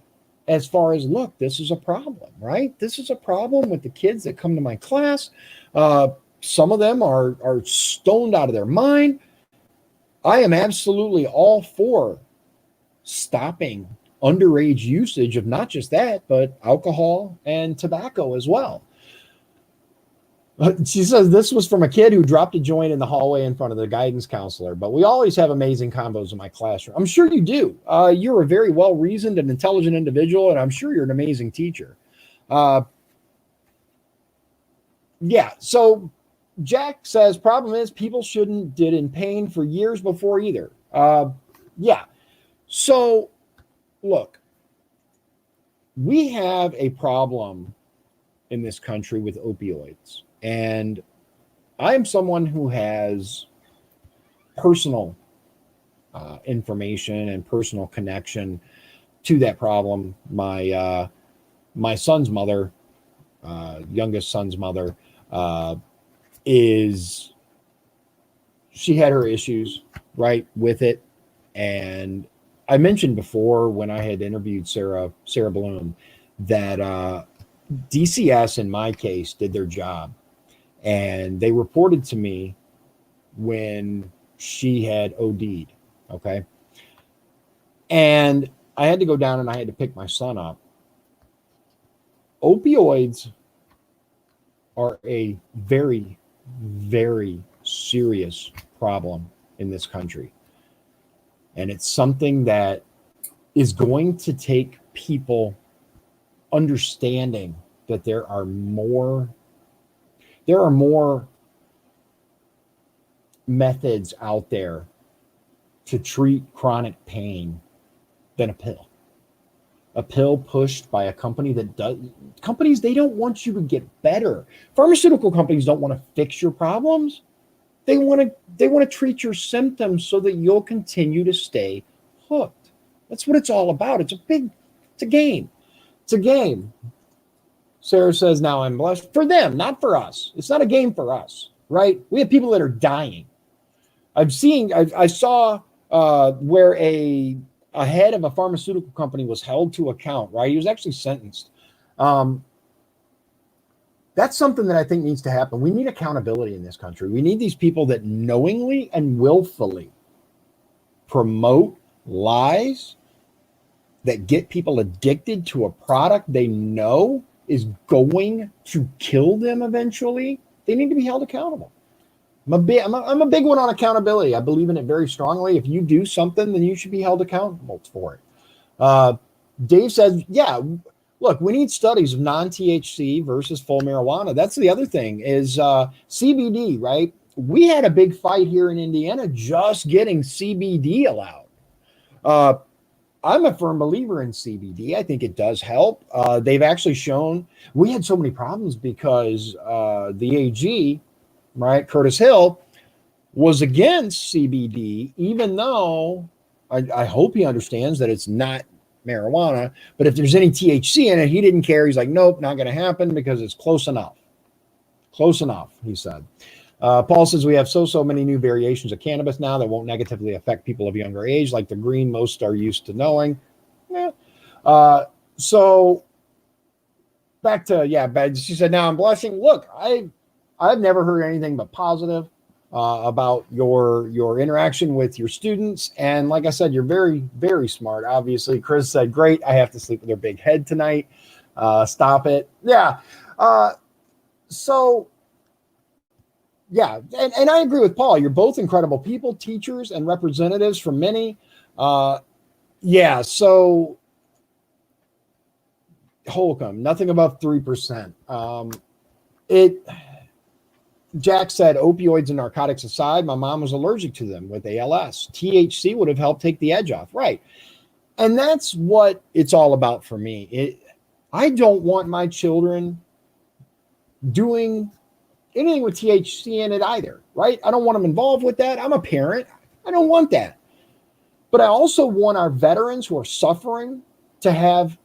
as far as, look, this is a problem, right? This is a problem with the kids that come to my class. Uh, some of them are stoned out of their mind. I am absolutely all for stopping underage usage of not just that, but alcohol and tobacco as well. She says this was from a kid who dropped a joint in the hallway in front of the guidance counselor, but we always have amazing combos in my classroom. I'm sure you do. You're a very well-reasoned and intelligent individual, and I'm sure you're an amazing teacher. Uh, yeah, so Jack says, problem is people shouldn't did in pain for years before either. Yeah, so look, we have a problem in this country with opioids. And I am someone who has personal information and personal connection to that problem. My son's mother, youngest son's mother, is she had her issues right with it, and I mentioned before when I had interviewed Sarah Bloom that DCS in my case did their job, and they reported to me when she had OD'd. Okay. And I had to go down and I had to pick my son up. Opioids are a very, very serious problem in this country. And it's something that is going to take people understanding that there are more methods out there to treat chronic pain than a pill. A pill pushed by a company that does, companies, they don't want you to get better. Pharmaceutical companies don't want to fix your problems. They want to treat your symptoms so that you'll continue to stay hooked. That's what it's all about. It's a game. It's a game. Sarah says, now I'm blessed for them, not for us. It's not a game for us, right? We have people that are dying. I saw where a head of a pharmaceutical company was held to account, right? He was actually sentenced. That's something that I think needs to happen. We need accountability in this country. We need these people that knowingly and willfully promote lies that get people addicted to a product they know is going to kill them eventually. They need to be held accountable. I'm a big one on accountability. I believe in it very strongly. If you do something, then you should be held accountable for it. Dave says, yeah, look, we need studies of non-THC versus full marijuana. That's the other thing is CBD, right? We had a big fight here in Indiana just getting CBD allowed. I'm a firm believer in CBD. I think it does help. They've actually shown we had so many problems because the AG, right, Curtis Hill, was against CBD, even though I hope he understands that it's not marijuana. But if there's any THC in it, he didn't care. He's like, nope, not going to happen because it's close enough. Close enough, he said. Paul says we have so many new variations of cannabis now that won't negatively affect people of younger age, like the green most are used to knowing. Yeah. So back to, yeah, she said, now I'm blushing. Look, I've never heard anything but positive. about your interaction with your students. And like I said, you're very, very smart. Obviously, Chris said, "Great, I have to sleep with her big head tonight." Stop it. Yeah. Uh, so yeah, and I agree with Paul. You're both incredible people, teachers, and representatives from many. Uh, yeah. So Holcomb, nothing above 3%. It Jack said, opioids and narcotics aside, my mom was allergic to them with ALS. THC would have helped take the edge off. Right. And that's what it's all about for me. I don't want my children doing anything with THC in it either. Right. I don't want them involved with that. I'm a parent. I don't want that. But I also want our veterans who are suffering to have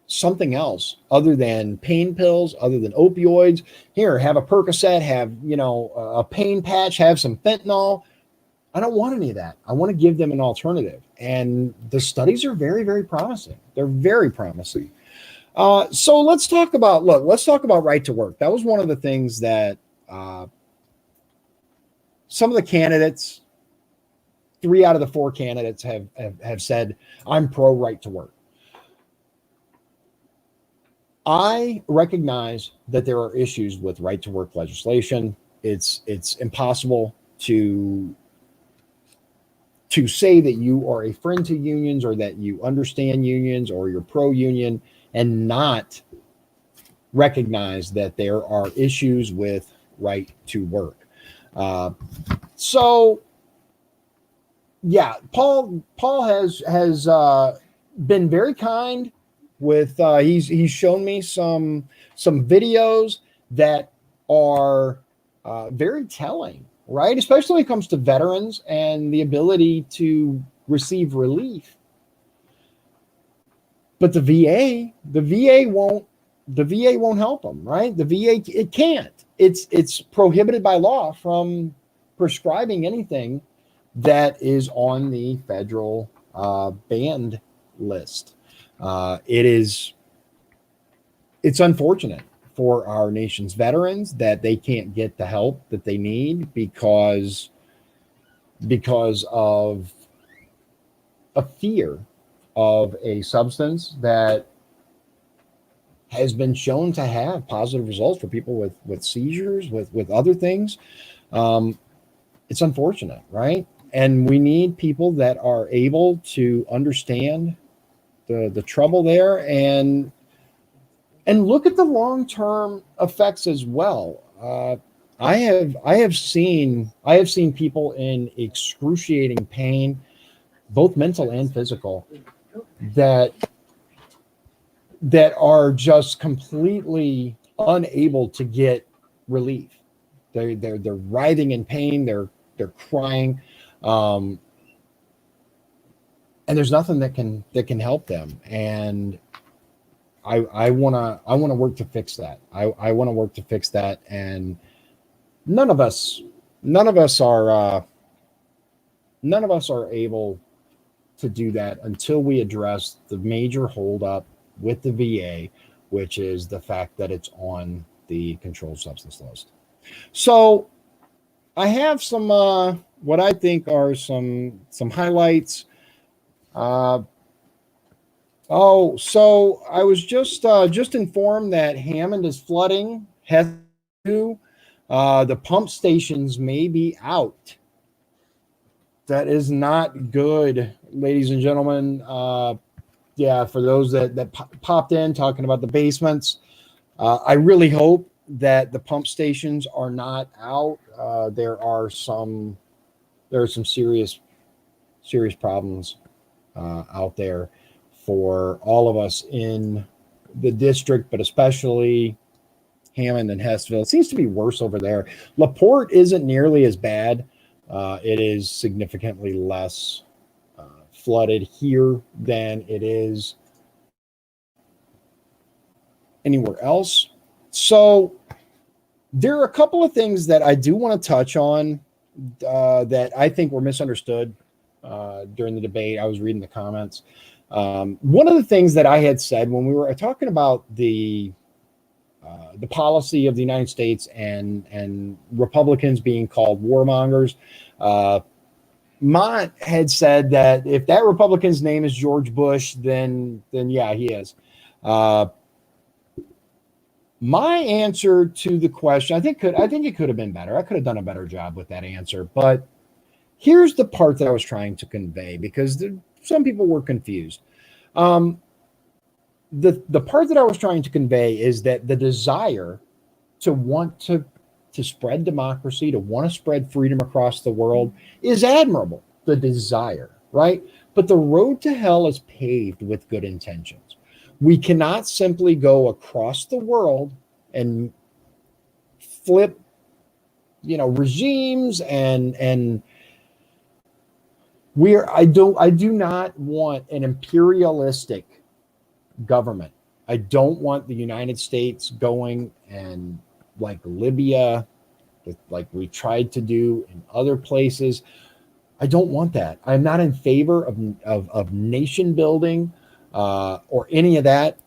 something else other than pain pills, other than opioids. Here, have a Percocet, have, a pain patch, have some fentanyl. I don't want any of that. I want to give them an alternative. And the studies are very, very promising. They're very promising. So let's talk about right to work. That was one of the things that some of the candidates, 3 out of the 4 candidates have said, I'm pro right to work. I recognize that there are issues with right to work legislation. It's impossible to say that you are a friend to unions or that you understand unions or you're pro union and not recognize that there are issues with right to work. So yeah, Paul has been very kind with he's shown me some videos that are very telling, right? Especially when it comes to veterans and the ability to receive relief. But the VA won't help them, right? The VA, it can't. It's prohibited by law from prescribing anything that is on the federal banned list. It's unfortunate for our nation's veterans that they can't get the help that they need because of a fear of a substance that has been shown to have positive results for people with seizures, with other things. It's unfortunate, right? And we need people that are able to understand the trouble there and look at the long-term effects as well. I have seen people in excruciating pain, both mental and physical, that are just completely unable to get relief. They're writhing in pain. They're crying, and there's nothing that can help them. And I want to work to fix that. I want to work to fix that. And none of us are able to do that until we address the major holdup with the VA, which is the fact that it's on the controlled substance list. So I have some what I think are some highlights. So I was just informed that Hammond is flooding. The pump stations may be out. That is not good, ladies and gentlemen. Yeah, for those that popped in talking about the basements, I really hope that the pump stations are not out. There are some serious problems out there for all of us in the district, but especially Hammond and Hessville. It seems to be worse over there. LaPorte isn't nearly as bad. It is significantly less flooded here than it is anywhere else. So there are a couple of things that I do want to touch on that I think were misunderstood during the debate. I was reading the comments. One of the things that I had said when we were talking about the the policy of the United States and Republicans being called warmongers. Mott had said that if that Republican's name is George Bush, then yeah, he is. My answer to the question, I think it could have been better. I could have done a better job with that answer, but here's the part that I was trying to convey because some people were confused. The part that I was trying to convey is that the desire to want to spread democracy, to want to spread freedom across the world is admirable. The desire, right? But the road to hell is paved with good intentions. We cannot simply go across the world and flip, regimes and I do not want an imperialistic government. I don't want the United States going and like Libya, like we tried to do in other places. I don't want that. I'm not in favor of nation building or any of that.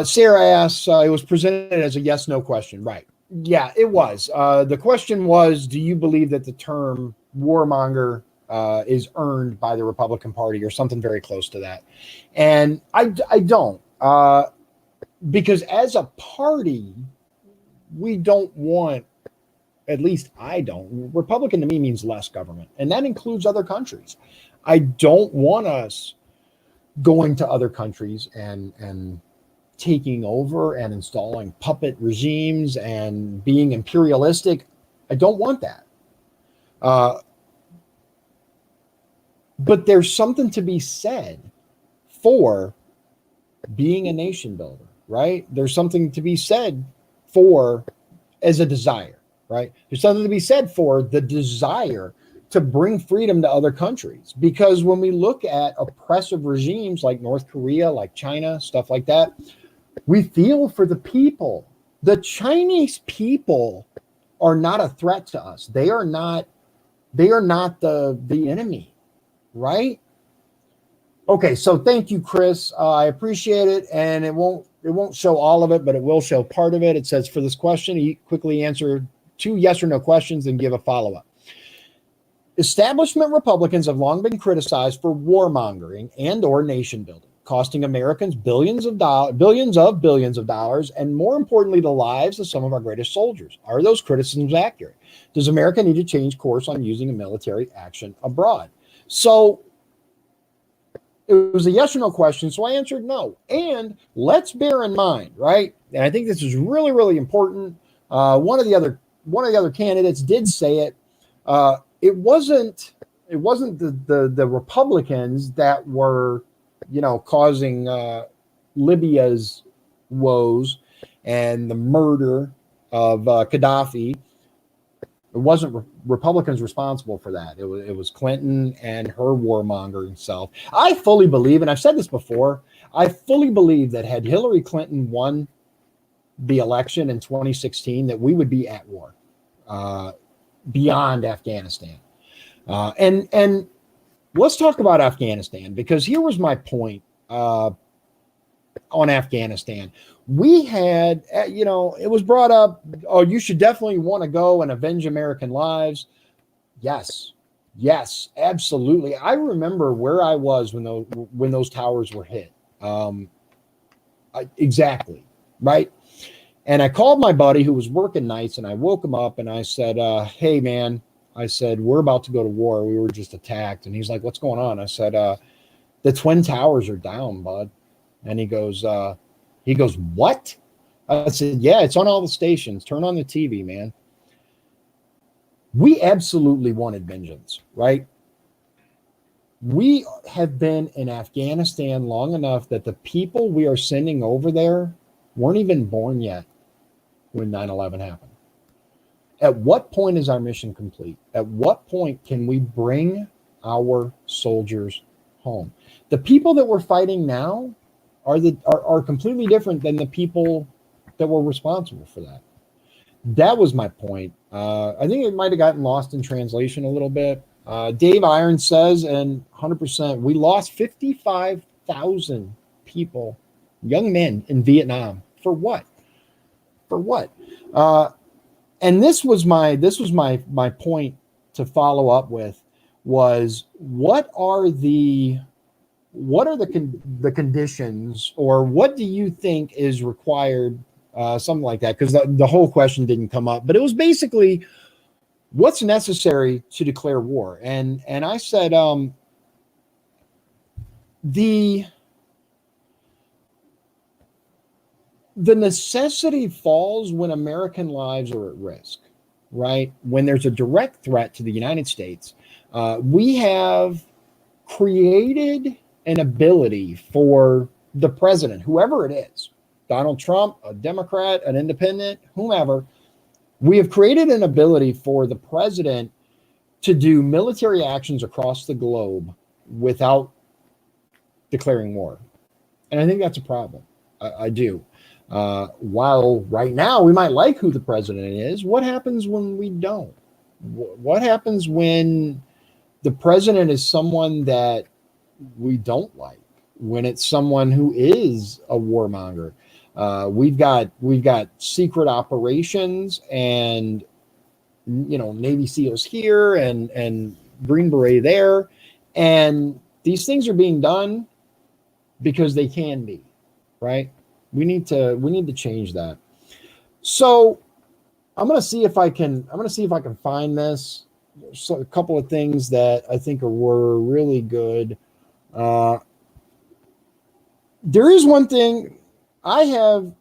Sarah asks, it was presented as a yes/no question, right? Yeah, it was. The question was, do you believe that the term warmonger is earned by the Republican Party or something very close to that? And I don't, because as a party, we don't want, at least I don't. Republican to me means less government, and that includes other countries. I don't want us going to other countries and taking over and installing puppet regimes and being imperialistic. I don't want that. But there's something to be said for being a nation builder, right? There's something to be said for as a desire, right? There's something to be said for the desire to bring freedom to other countries. Because when we look at oppressive regimes like North Korea, like China, stuff like that, we feel for the people. The Chinese people are not a threat to us. They are not the enemy, right? Okay, so thank you, Chris. I appreciate it, and it won't show all of it, but it will show part of it. It says for this question, quickly answer 2 yes or no questions and give a follow-up. Establishment Republicans have long been criticized for warmongering and or nation building, costing Americans billions of dollars, and more importantly, the lives of some of our greatest soldiers. Are those criticisms accurate? Does America need to change course on using a military action abroad? So it was a yes or no question, so I answered no. And let's bear in mind, right? And I think this is really, really important. One of the other candidates did say it. It wasn't the Republicans that were, causing Libya's woes and the murder of Gaddafi. It wasn't Republicans responsible for that. It was Clinton and her warmongering self. I fully believe, and I've said this before, I fully believe that had Hillary Clinton won the election in 2016, that we would be at war beyond Afghanistan. And let's talk about Afghanistan, because here was my point on Afghanistan. We had, it was brought up, oh, you should definitely want to go and avenge American lives. Yes, absolutely. I remember where I was when those towers were hit. Exactly, right? And I called my buddy who was working nights, and I woke him up, and I said, hey, man, I said, we're about to go to war. We were just attacked. And he's like, what's going on? I said, the Twin Towers are down, bud. And he goes, what? I said, yeah, it's on all the stations. Turn on the TV, man. We absolutely wanted vengeance, right? We have been in Afghanistan long enough that the people we are sending over there weren't even born yet when 9/11 happened. At what point is our mission complete? At what point can we bring our soldiers home? The people that we're fighting now are completely different than the people that were responsible for that. That was my point. I think it might have gotten lost in translation a little bit. Dave Irons says, and 100%, we lost 55,000 people, young men in Vietnam For what? For what? And this was my point to follow up with was what are the conditions, or what do you think is required, something like that, because the whole question didn't come up, but it was basically what's necessary to declare war. And I said, the the necessity falls when American lives are at risk, right? When there's a direct threat to the United States, we have created an ability for the president, whoever it is, Donald Trump, a Democrat, an independent, whomever, we have created an ability for the president to do military actions across the globe without declaring war. And I think that's a problem. I do. While right now we might like who the president is, what happens when we don't? What happens when the president is someone that we don't like? When it's someone who is a warmonger? We've got secret operations and Navy SEALs here and Green Beret there, and these things are being done because they can be, right? We need to change that. So I'm gonna see if I can find this. So a couple of things that I think were really good. Uh, there is one thing I have.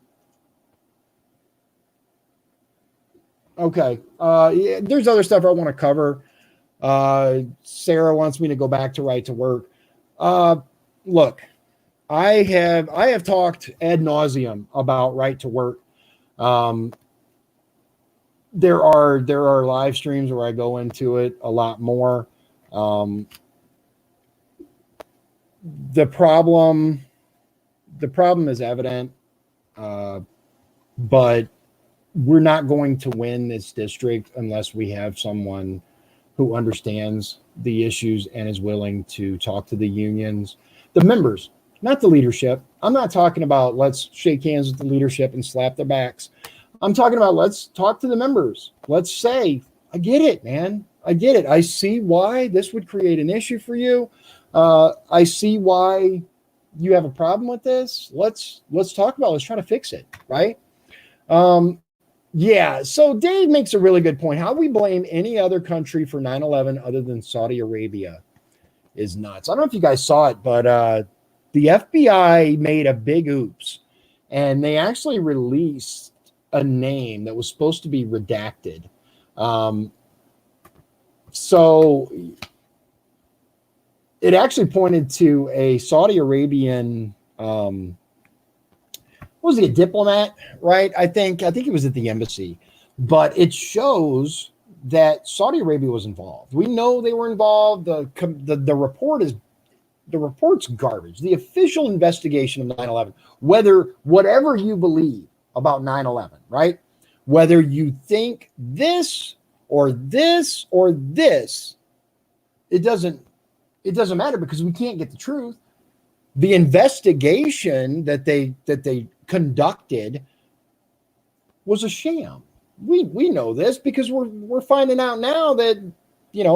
Okay, yeah, there's other stuff I want to cover. Sarah wants me to go back to right to work. Uh, Look, I have talked ad nauseum about right to work. Um, there are live streams where I go into it a lot more. Um, the problem the problem is evident, uh, but we're not going to win this district unless we have someone who understands the issues and is willing to talk to the unions, the members, not the leadership. I'm not talking about let's shake hands with the leadership and slap their backs. I'm talking about let's talk to the members. Let's say, I get it, man. I get it. I see why this would create an issue for you. I see why you have a problem with this. Let's talk about it. Let's try to fix it, right? Um, yeah. So Dave makes a really good point. How we blame any other country for 9/11 other than Saudi Arabia is nuts. I don't know if you guys saw it, but the FBI made a big oops, and they actually released a name that was supposed to be redacted. Um, so it actually pointed to a Saudi Arabian, was he a diplomat, right? I think he was at the embassy, but it shows that Saudi Arabia was involved. We know they were involved. The report's garbage. The official investigation of 9/11, whatever you believe about 9/11, right? Whether you think this or this or this, it doesn't matter because we can't get the truth. The investigation that they conducted was a sham. We know this because we're finding out now that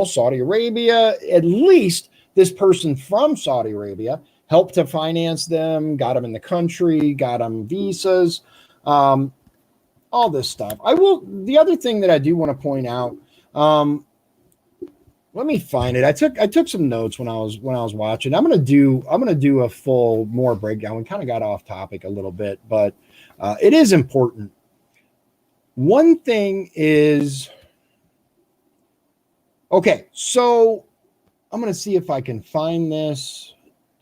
Saudi Arabia, at least this person from Saudi Arabia, helped to finance them, got them in the country, got them visas, all this stuff. The other thing that I do want to point out. Let me find it. I took some notes when I was watching. I'm gonna do a full more breakdown. We kind of got off topic a little bit, but it is important. One thing is, okay, so I'm gonna see if I can find this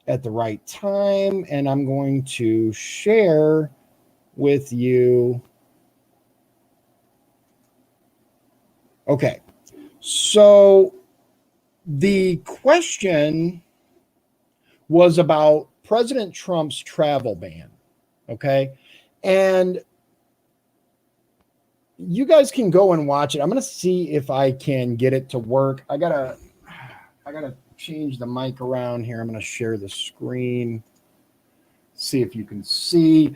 at the right time, and I'm going to share with you. Okay, so the question was about President Trump's travel ban. Okay. And you guys can go and watch it. I'm going to see if I can get it to work. I gotta change the mic around here. I'm going to share the screen. See if you can see.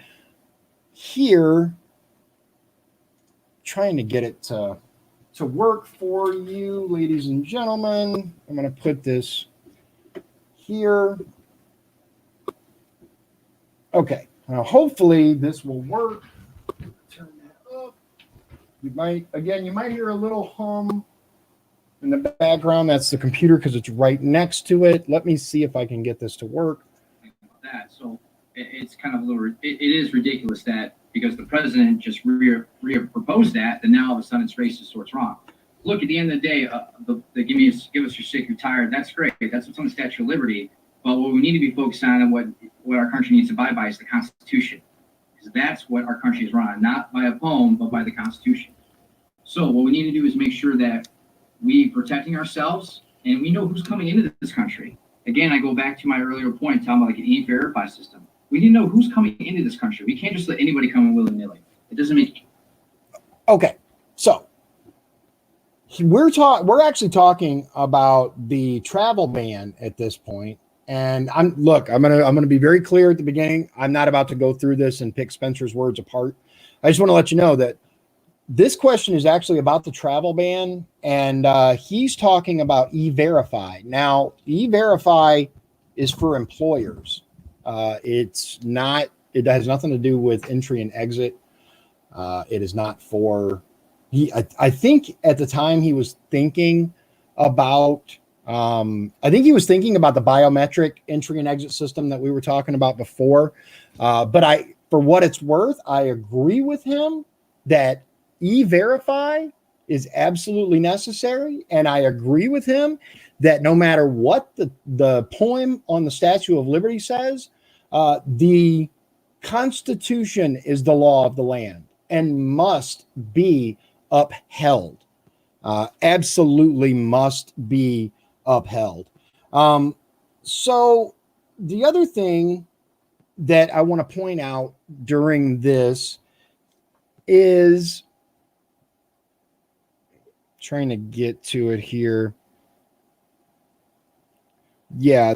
here, trying to get it to work for you, ladies and gentlemen. I'm going to put this here. Okay. Now, hopefully this will work. Turn that up. You might hear a little hum in the background. That's the computer because it's right next to it. Let me see if I can get this to work.
That so it's kind of a little. It is ridiculous that because the president just proposed that, then now all of a sudden it's racist or it's wrong. Look, at the end of the day, the give us your sick, you're tired. That's great. That's what's on the Statue of Liberty. But what we need to be focused on and what our country needs to abide by is the Constitution. Because that's what our country is run on, not by a poem, but by the Constitution. So what we need to do is make sure that we protecting ourselves and we know who's coming into this country. Again, I go back to my earlier point, talking about like an E-Verify system. We need to know who's coming into this country. We can't just let anybody come in willy-nilly. It doesn't make.
Okay, so we're actually talking about the travel ban at this point. And I'm gonna be very clear at the beginning. I'm not about to go through this and pick Spencer's words apart. I just want to let you know that this question is actually about the travel ban, and he's talking about E-Verify. Now, E-Verify is for employers. It's not. It has nothing to do with entry and exit. It is not for. I think at the time he was thinking about. I think he was thinking about the biometric entry and exit system that we were talking about before. But for what it's worth, I agree with him that E-Verify is absolutely necessary. And I agree with him that no matter what the poem on the Statue of Liberty says, the Constitution is the law of the land and must be upheld. Absolutely must be upheld. So the other thing that I want to point out during this is trying to get to it here. Yeah,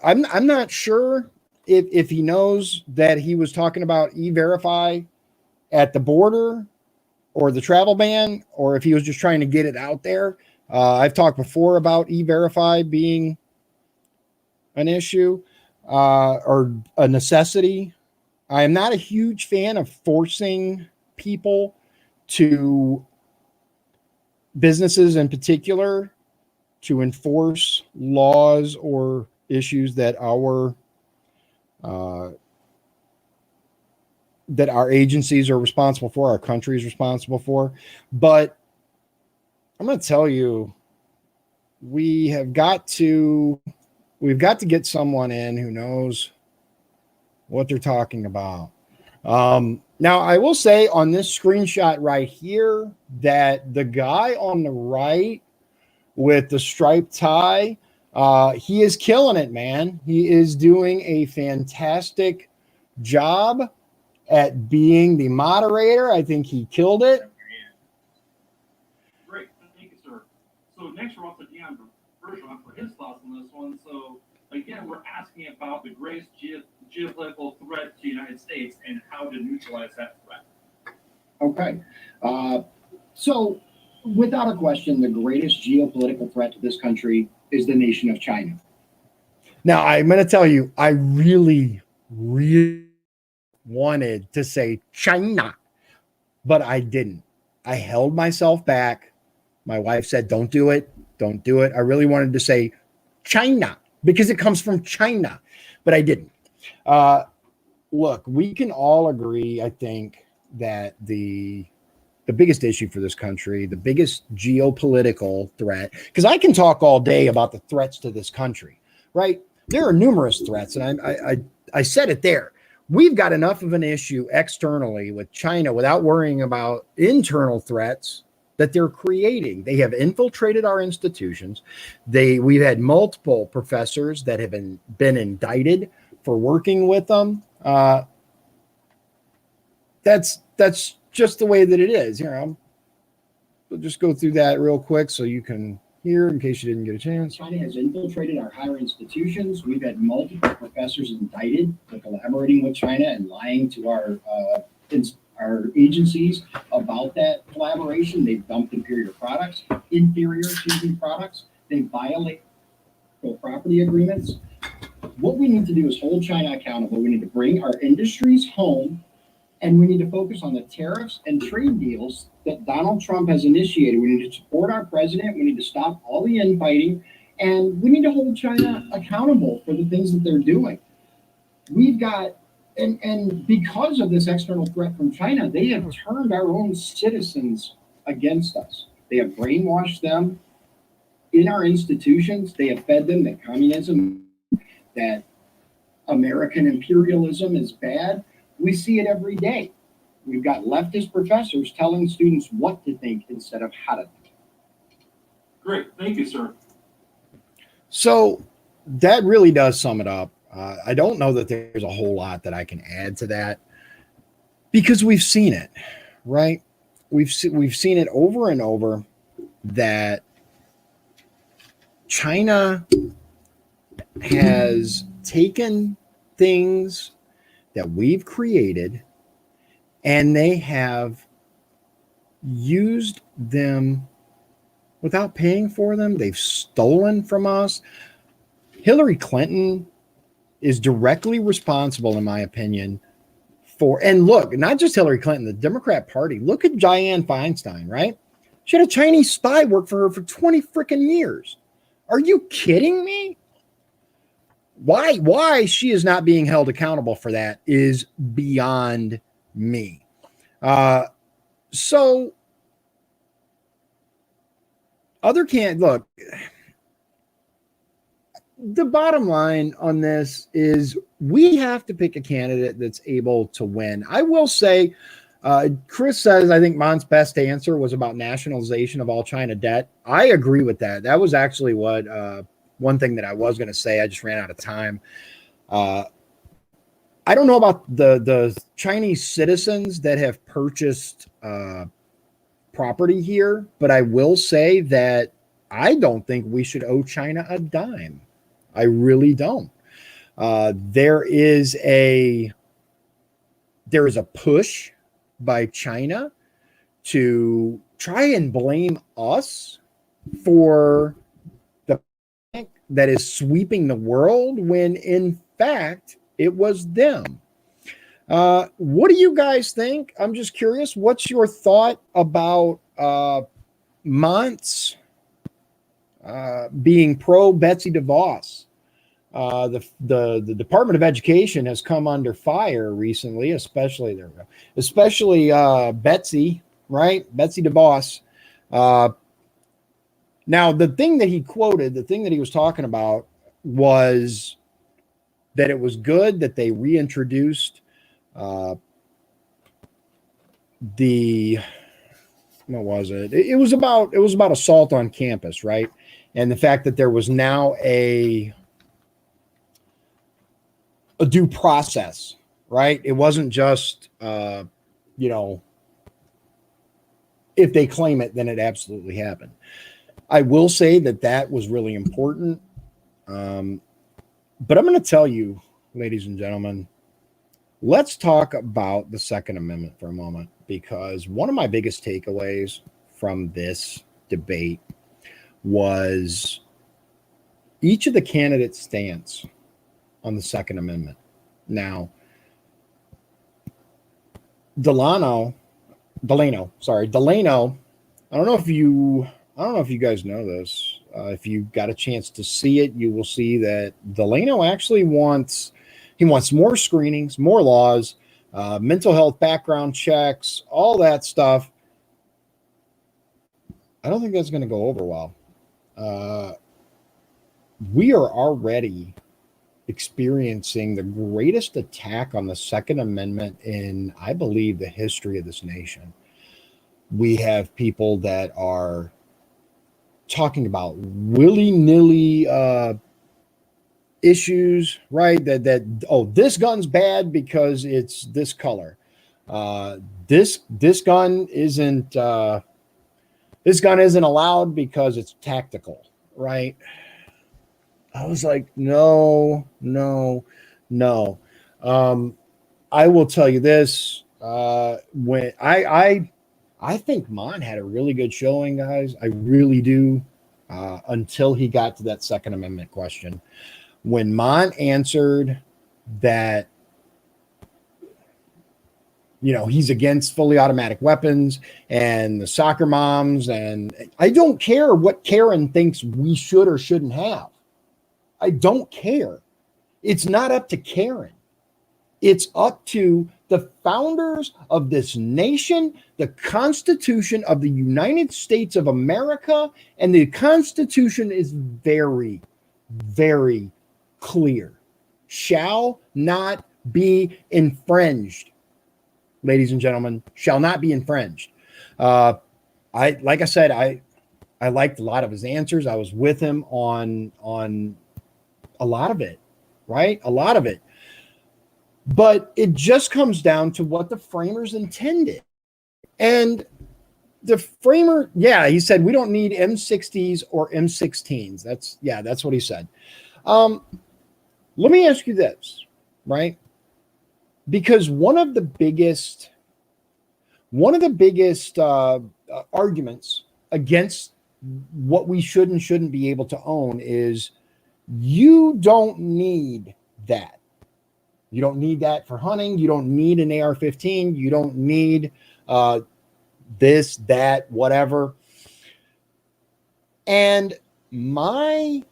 I'm not sure if he knows that he was talking about E-Verify at the border or the travel ban, or if he was just trying to get it out there. I've talked before about E-Verify being an issue or a necessity. I am not a huge fan of forcing people to businesses in particular to enforce laws or issues that our agencies are responsible for, our country is responsible for. But I'm going to tell you, we've got to get someone in who knows what they're talking about. Now, I will say on this screenshot right here that the guy on the right with the striped tie, he is killing it, man. He is doing a fantastic job at being the moderator. I think he killed it.
Great. Thank you, sir. So next we're off to Dion Bergeron for his thoughts on this one. So again, we're asking about the greatest geopolitical threat to the United States and how to neutralize that threat.
Okay. So without a question, the greatest geopolitical threat to this country is the nation of China.
Now, I'm going to tell you, I really, really wanted to say China, but I didn't. I held myself back. My wife said, don't do it. Don't do it. I really wanted to say China because it comes from China, but I didn't. Look, we can all agree, I think, that the biggest issue for this country, the biggest geopolitical threat, because I can talk all day about the threats to this country, right? There are numerous threats, and I said it there. We've got enough of an issue externally with China without worrying about internal threats that they're creating. They have infiltrated our institutions. We've had multiple professors that have been indicted for working with them. That's just the way that it is. Here, we'll just go through that real quick so you can here in case you didn't get a chance.
China has infiltrated our higher institutions. We've had multiple professors indicted for collaborating with China and lying to our agencies about that collaboration. They've dumped inferior products. They violate property agreements. What we need to do is hold China accountable. We need to bring our industries home, and we need to focus on the tariffs and trade deals that Donald Trump has initiated. We need to support our president. We need to stop all the infighting, and we need to hold China accountable for the things that they're doing. We've got, and because of this external threat from China, they have turned our own citizens against us. They have brainwashed them in our institutions. They have fed them that communism, that American imperialism is bad. We see it every day. We've got leftist professors telling students what to think instead of how to think.
Great. Thank you, sir.
So that really does sum it up. I don't know that there's a whole lot that I can add to that because we've seen it, right? We've seen it over and over that China has taken things that we've created and they have used them without paying for them. They've stolen from us. Hillary Clinton is directly responsible, in my opinion, for, and look, not just Hillary Clinton, the Democrat Party. Look at Dianne Feinstein, right? She had a Chinese spy work for her for 20 freaking years. Are you kidding me? Why she is not being held accountable for that is beyond me. So other can't look. The bottom line on this is we have to pick a candidate that's able to win. I will say, Chris says, I think Mon's best answer was about nationalization of all China debt. I agree with that. That was actually what one thing that I was going to say. I just ran out of time. I don't know about the Chinese citizens that have purchased property here, but I will say that I don't think we should owe China a dime. I really don't. There is a push by China to try and blame us for the panic that is sweeping the world when in fact it was them. What do you guys think? I'm just curious. What's your thought about Mont's being pro Betsy DeVos? The Department of Education has come under fire recently, especially Betsy, right? Betsy DeVos. Now, the thing that he quoted, the thing that he was talking about was that it was good that they reintroduced what was it? It was about assault on campus, right? And the fact that there was now a due process, right? It wasn't just, if they claim it, then it absolutely happened. I will say that was really important. But I'm going to tell you, ladies and gentlemen, let's talk about the Second Amendment for a moment, because one of my biggest takeaways from this debate was each of the candidates' stance on the Second Amendment. Now, Delano, I don't know if you guys know this. If you got a chance to see it, you will see that Delano actually wants more screenings, more laws, mental health background checks, all that stuff. I don't think that's going to go over well. We are already experiencing the greatest attack on the Second Amendment in, I believe, the history of this nation. We have people that are talking about willy-nilly issues, right? That this gun's bad because it's this color. This gun isn't this gun isn't allowed because it's tactical, right? I was like, no, no, no. I will tell you this. When I think Mon had a really good showing, guys. I really do. Until he got to that Second Amendment question. When Mon answered that, he's against fully automatic weapons and the soccer moms, and I don't care what Karen thinks we should or shouldn't have. I don't care. It's not up to Karen. It's up to the founders of this nation, the Constitution of the United States of America, and the Constitution is very, very clear. Shall not be infringed. Ladies and gentlemen, shall not be infringed. Like I said, I liked a lot of his answers. I was with him on a lot of it, right? A lot of it. But it just comes down to what the framers intended. And the framer, he said, we don't need M60s or M16s. That's what he said. Let me ask you this, right? Because one of the biggest arguments against what we should and shouldn't be able to own is you don't need that. You don't need that for hunting. You don't need an AR-15. You don't need this, that, whatever. And my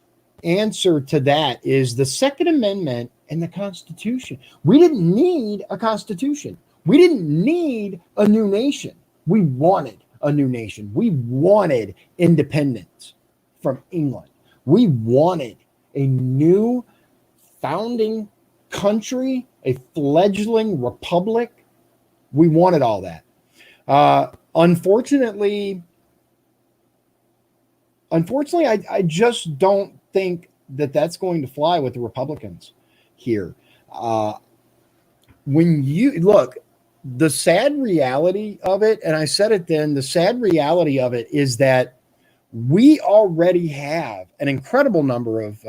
answer to that is the Second Amendment and the Constitution. We didn't need a Constitution. We didn't need a new nation. We wanted a new nation. We wanted independence from England. We wanted a new founding country, a fledgling republic. We wanted all that. Unfortunately, I just don't think that that's going to fly with the Republicans here. When you look, the sad reality of it, and I said it then, the sad reality of it is that we already have an incredible number of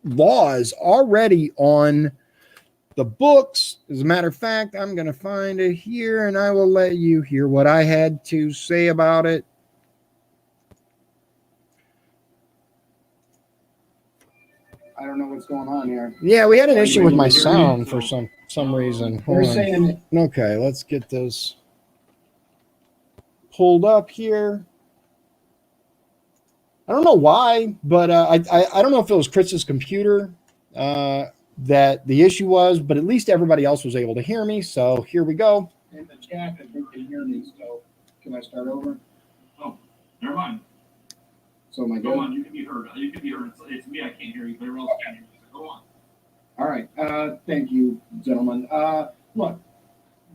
laws already on the books. As a matter of fact, I'm going to find it here and I will let you hear what I had to say about it.
I don't know what's going on here.
Yeah, we had an issue with my sound for some reason.
They're saying,
okay, let's get this pulled up here. I don't know why, but I don't know if it was Chris's computer that the issue was, but at least everybody else was able to hear me. So here we go.
in the chat, I think they hear me, so can I start over?
Oh, never mind.
So am I
Go
good?
on, you can be heard. You can be heard. It's me, I can't hear you, but everyone else can hear you. So go on.
All right. Thank you, gentlemen. Look,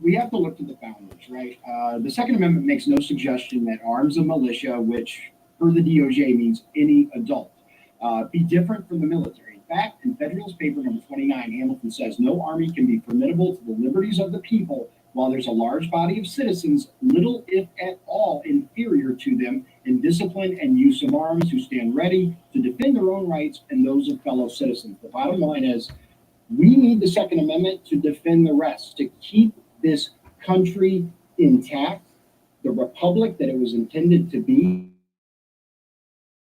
we have to look to the founders, right? The Second Amendment makes no suggestion that arms a militia, which for the DOJ means any adult, be different from the military. In fact, in Federalist Paper number 29, Hamilton says no army can be formidable to the liberties of the people while there's a large body of citizens, little if at all inferior to them in discipline and use of arms, who stand ready to defend their own rights and those of fellow citizens. The bottom line is we need the Second Amendment to defend the rest, to keep this country intact, the republic that it was intended to be.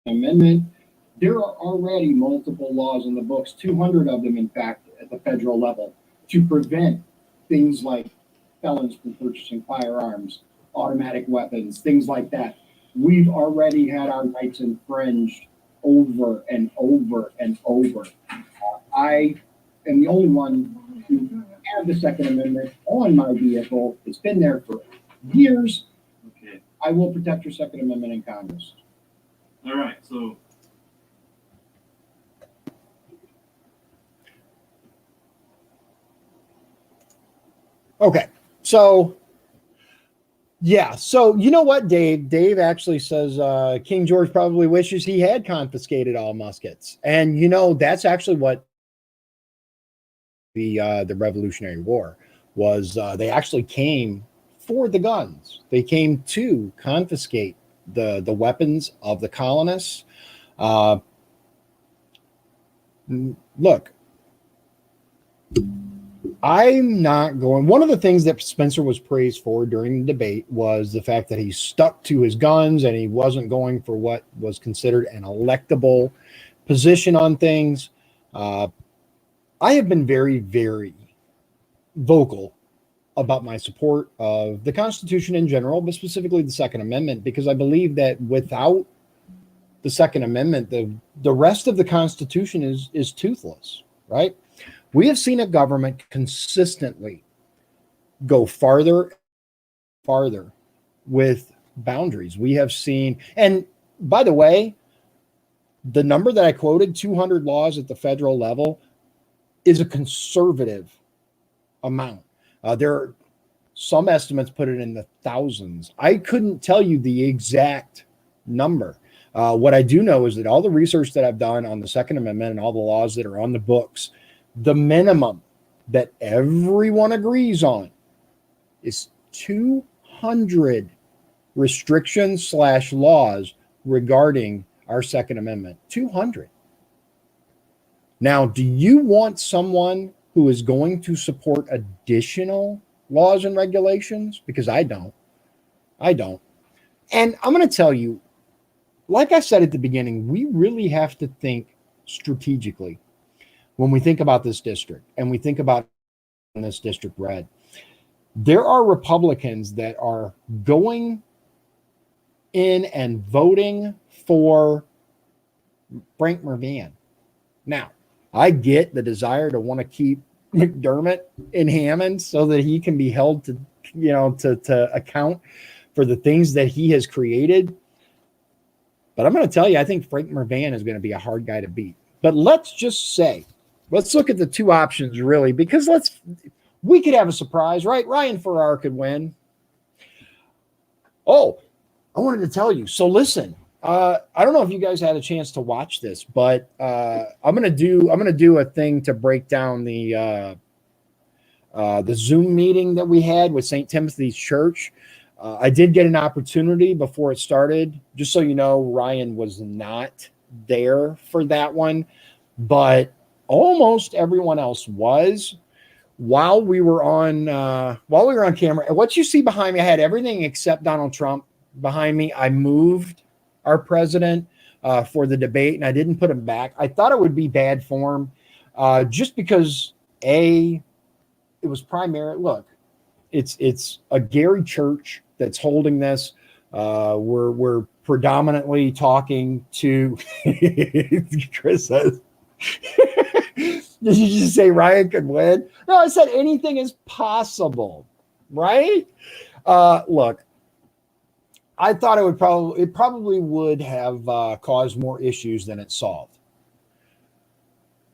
Amendment. There are already multiple laws in the books, 200 of them, in fact, at the federal level, to prevent things like felons from purchasing firearms, automatic weapons, things like that. We've already had our rights infringed over and over and over. I am the only one who have the Second Amendment on my vehicle. It's been there for years.
Okay.
I will protect your Second Amendment in Congress.
All right. So
Okay. So, yeah. So, you know what, Dave? Dave actually says King George probably wishes he had confiscated all muskets. And, that's actually what the Revolutionary War was. They actually came for the guns. They came to confiscate the weapons of the colonists. Uh, Look, I'm not going. One of the things that Spencer was praised for during the debate was the fact that he stuck to his guns and he wasn't going for what was considered an electable position on things. I have been very, very vocal about my support of the Constitution in general, but specifically the Second Amendment, because I believe that without the Second Amendment, the rest of the Constitution is toothless, right? We have seen a government consistently go farther, farther with boundaries. We have seen, and by the way, the number that I quoted, 200 laws at the federal level, is a conservative amount. There are some estimates put it in the thousands. I couldn't tell you the exact number. What I do know is that all the research that I've done on the Second Amendment and all the laws that are on the books, the minimum that everyone agrees on is 200 restrictions / laws regarding our Second Amendment. 200. Now, do you want someone who is going to support additional laws and regulations? Because I don't. I don't. And I'm going to tell you, like I said at the beginning, we really have to think strategically when we think about this district and we think about this district red. There are Republicans that are going in and voting for Frank Mervan. Now, I get the desire to want to keep McDermott in Hammond so that he can be held to, to account for the things that he has created. But I'm going to tell you, I think Frank Mervan is going to be a hard guy to beat. But let's just say, let's look at the two options really, because we could have a surprise, right? Ryan Farrar could win. Oh, I wanted to tell you. So listen, I don't know if you guys had a chance to watch this, but I'm gonna do a thing to break down the Zoom meeting that we had with St. Timothy's Church. I did get an opportunity before it started. Just so you know, Ryan was not there for that one, but almost everyone else was. While we were on camera, and what you see behind me, I had everything except Donald Trump behind me. I moved our president for the debate, and I didn't put him back. I thought it would be bad form, just because it was primary. Look, it's a Gary church that's holding this. We're predominantly talking to Chris says. Did you just say Ryan could win? No, I said anything is possible, right? Look, I thought it probably would have caused more issues than it solved.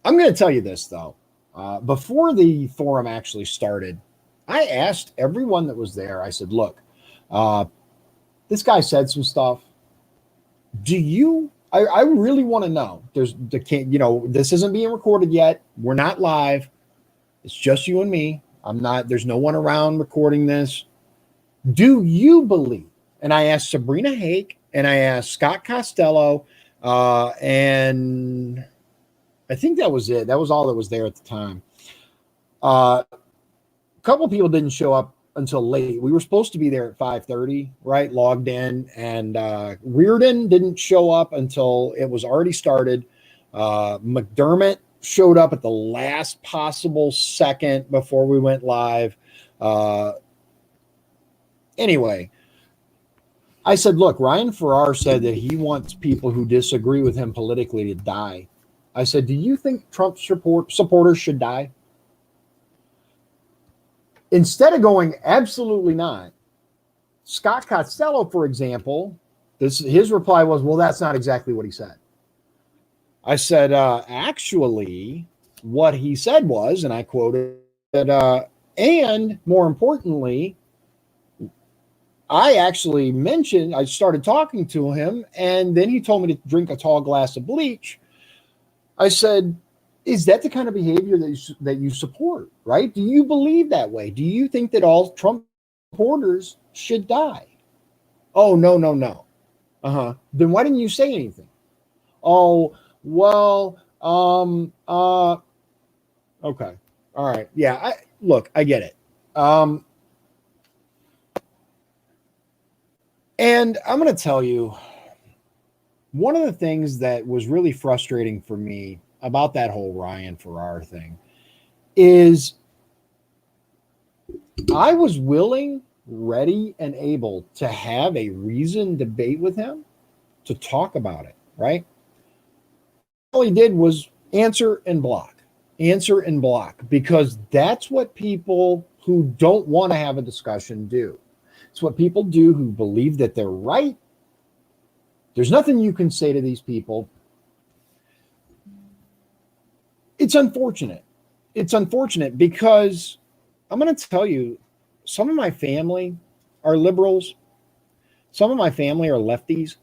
I'm going to tell you this though. Before the forum actually started, I asked everyone that was there. I said, "Look, this guy said some stuff. I really want to know. This isn't being recorded yet. We're not live. It's just you and me. There's no one around recording this. Do you believe?" And I asked Sabrina Hake and I asked Scott Costello, and I think that was it. That was all that was there at the time. A couple of people didn't show up until late. We were supposed to be there at 5:30, right? Logged in, and Reardon didn't show up until it was already started. McDermott showed up at the last possible second before we went live. Anyway, I said, look, Ryan Farrar said that he wants people who disagree with him politically to die. I said, do you think Trump supporters should die? Instead of going, absolutely not. Scott Costello, for example, his reply was, well, that's not exactly what he said. I said, actually, what he said was, and I quoted, and more importantly, I actually mentioned, I started talking to him, and then he told me to drink a tall glass of bleach. I said, is that the kind of behavior that you support, right? Do you believe that way? Do you think that all Trump reporters should die. Oh, no, no, no. Then why didn't you say anything? Oh, well, okay. All right. Yeah, look, I get it. And I'm going to tell you, one of the things that was really frustrating for me about that whole Ryan Farrar thing is I was willing, ready, and able to have a reasoned debate with him to talk about it, right? All he did was answer and block, because that's what people who don't want to have a discussion do. It's what people do who believe that they're right. There's nothing you can say to these people. It's unfortunate. It's unfortunate because I'm going to tell you, some of my family are liberals. Some of my family are lefties,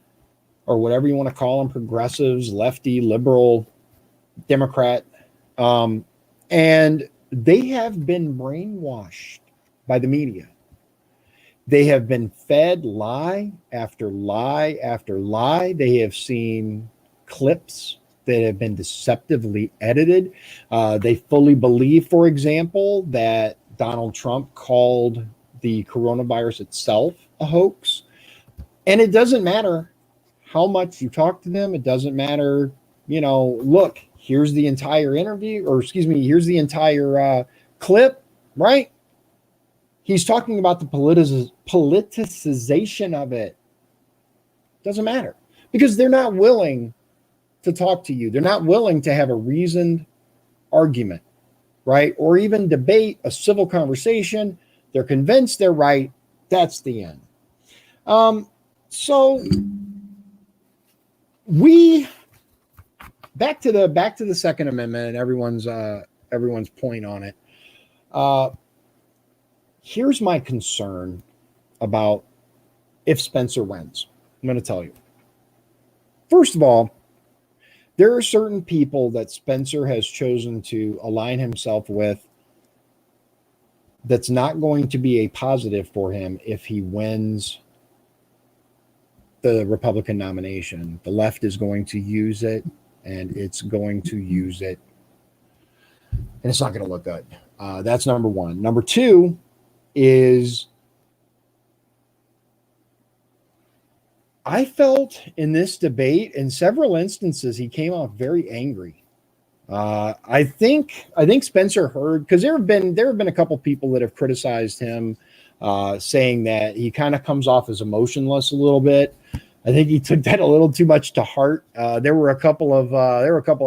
or whatever you want to call them, progressives, lefty, liberal, Democrat. And they have been brainwashed by the media. They have been fed lie after lie after lie. They have seen clips that have been deceptively edited. They fully believe, for example, that Donald Trump called the coronavirus itself a hoax. And it doesn't matter how much you talk to them. It doesn't matter, look, here's the entire interview, or excuse me, here's the entire clip, right? He's talking about the politicization of it. Doesn't matter, because they're not willing to talk to you. They're not willing to have a reasoned argument, right? Or even debate, a civil conversation. They're convinced they're right. That's the end. So we back to the Second Amendment and everyone's point on it. Here's my concern about if Spencer wins. I'm going to tell you. First of all, there are certain people that Spencer has chosen to align himself with that's not going to be a positive for him if he wins the Republican nomination. The left is going to use it, and it's going to use it, and it's not going to look good. That's number one. Number two is I felt in this debate, in several instances, he came off very angry. I think Spencer heard, because there have been a couple people that have criticized him, saying that he kind of comes off as emotionless a little bit. I think he took that a little too much to heart. There were a couple of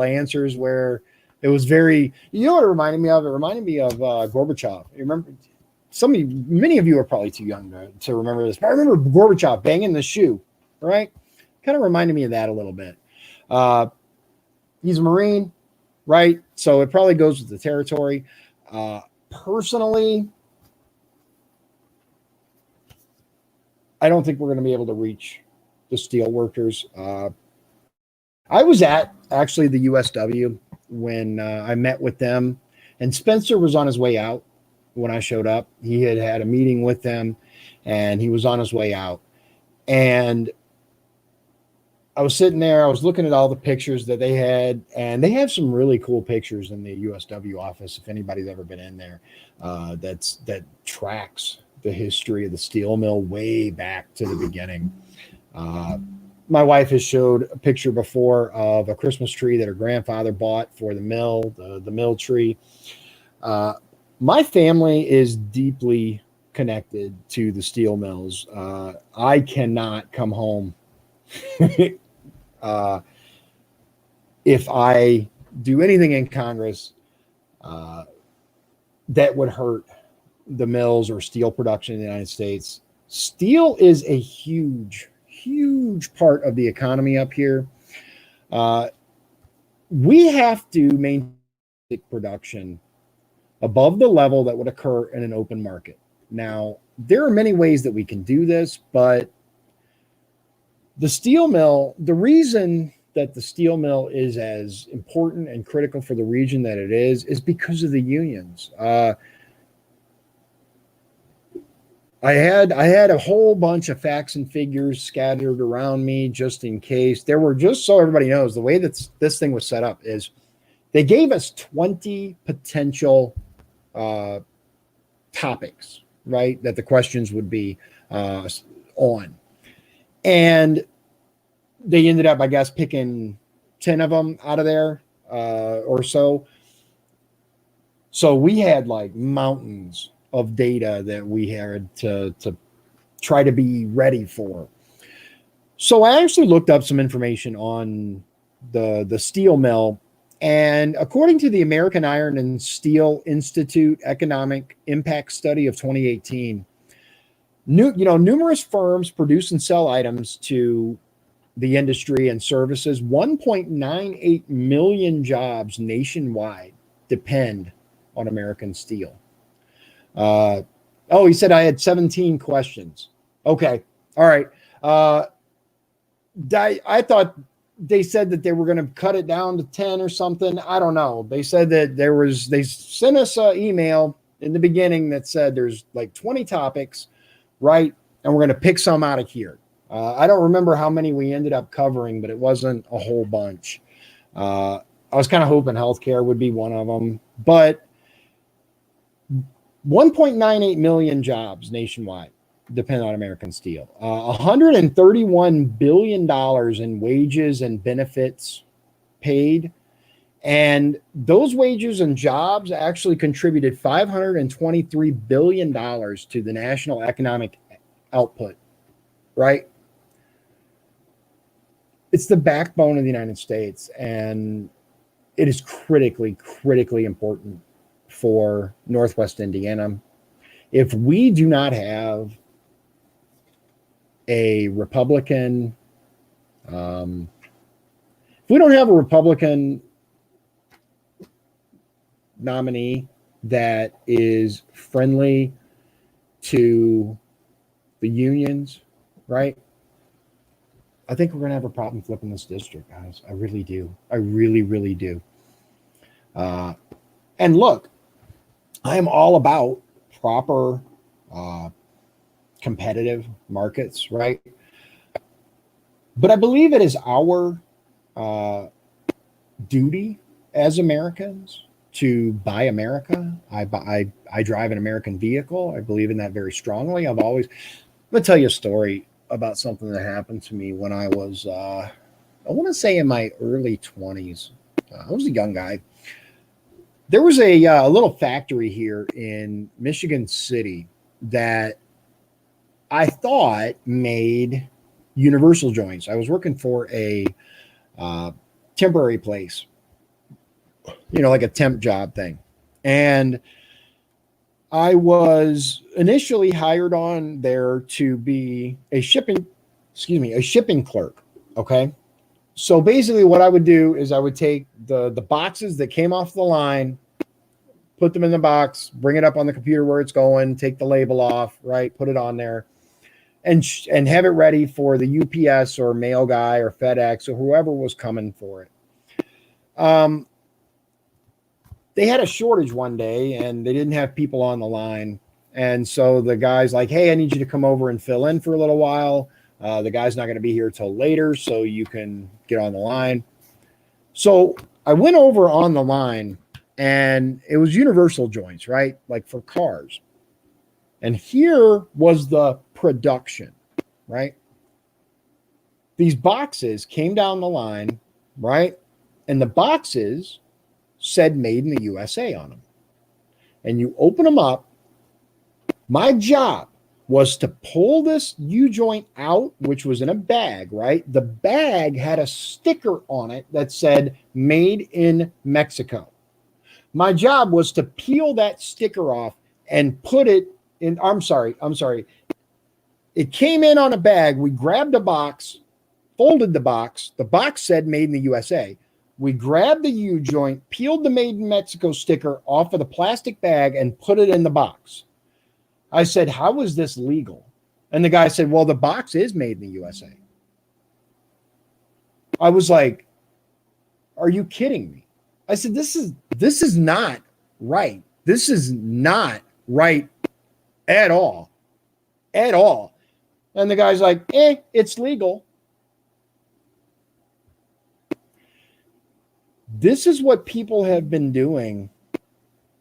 answers where it was very, what it reminded me of? It reminded me of Gorbachev. You remember? Many of you are probably too young to remember this, but I remember Gorbachev banging the shoe, right? Kind of reminded me of that a little bit. He's a Marine, right? So it probably goes with the territory. Personally, I don't think we're going to be able to reach the steel workers. I was at actually the USW when I met with them, and Spencer was on his way out when I showed up. He had a meeting with them, and he was on his way out. And I was sitting there, I was looking at all the pictures that they had, and they have some really cool pictures in the USW office. If anybody's ever been in there, that tracks the history of the steel mill way back to the beginning. My wife has showed a picture before of a Christmas tree that her grandfather bought for the mill, the mill tree. My family is deeply connected to the steel mills. I cannot come home if I do anything in Congress that would hurt the mills or steel production in the United States. Steel is a huge part of the economy up here. We have to maintain production above the level that would occur in an open market. Now, there are many ways that we can do this, but the steel mill, the reason that the steel mill is as important and critical for the region that it is because of the unions. I had a whole bunch of facts and figures scattered around me just in case. There were, just so everybody knows, the way that this thing was set up is they gave us 20 potential uh, topics, right? That the questions would be on. And they ended up, I guess, picking 10 of them out of there or so. So we had like mountains of data that we had to try to be ready for. So I actually looked up some information on the steel mill, and according to the American Iron and Steel Institute Economic Impact Study of 2018, numerous firms produce and sell items to the industry and services. 1.98 million jobs nationwide depend on American steel. Oh, he said I had 17 questions. Okay. All right. I thought they said that they were going to cut it down to 10 or something. I don't know. They said that they sent us an email in the beginning that said there's like 20 topics, right? And we're going to pick some out of here. I don't remember how many we ended up covering, but it wasn't a whole bunch. I was kind of hoping healthcare would be one of them, but 1.98 million jobs nationwide depend on American steel. $131 billion in wages and benefits paid. And those wages and jobs actually contributed $523 billion to the national economic output, right? It's the backbone of the United States, and it is critically, critically important for Northwest Indiana. If we do not have a Republican, if we don't have a Republican nominee that is friendly to the unions, right? I think we're going to have a problem flipping this district, guys. I really do. I really, really do. And look, I am all about proper competitive markets, right? But I believe it is our duty as Americans to buy America. I drive an American vehicle. I believe in that very strongly. I'm going to tell you a story about something that happened to me when I was, I want to say in my early 20s. I was a young guy. There was a little factory here in Michigan City that I thought made universal joints. I was working for a temporary place, like a temp job thing. And I was initially hired on there to be a shipping clerk. Okay. So basically what I would do is I would take the boxes that came off the line, put them in the box, bring it up on the computer where it's going, take the label off, right? Put it on there and have it ready for the UPS or mail guy or FedEx or whoever was coming for it. They had a shortage one day and they didn't have people on the line. And so the guy's like, hey, I need you to come over and fill in for a little while. The guy's not going to be here till later, so you can get on the line. So I went over on the line, and it was universal joints, right? Like for cars. And here was the production, right? These boxes came down the line, right? And the boxes said made in the USA on them. And you open them up. My job was to pull this U-joint out, which was in a bag, right? The bag had a sticker on it that said made in Mexico. My job was to peel that sticker off and put it in. I'm sorry. It came in on a bag. We grabbed a box, folded the box. The box said made in the USA. We grabbed the U-joint, peeled the made in Mexico sticker off of the plastic bag and put it in the box. I said, how is this legal? And the guy said, well, the box is made in the USA. I was like, are you kidding me? I said, this is not right. This is not right at all. at all. And the guy's like, it's legal. This is what people have been doing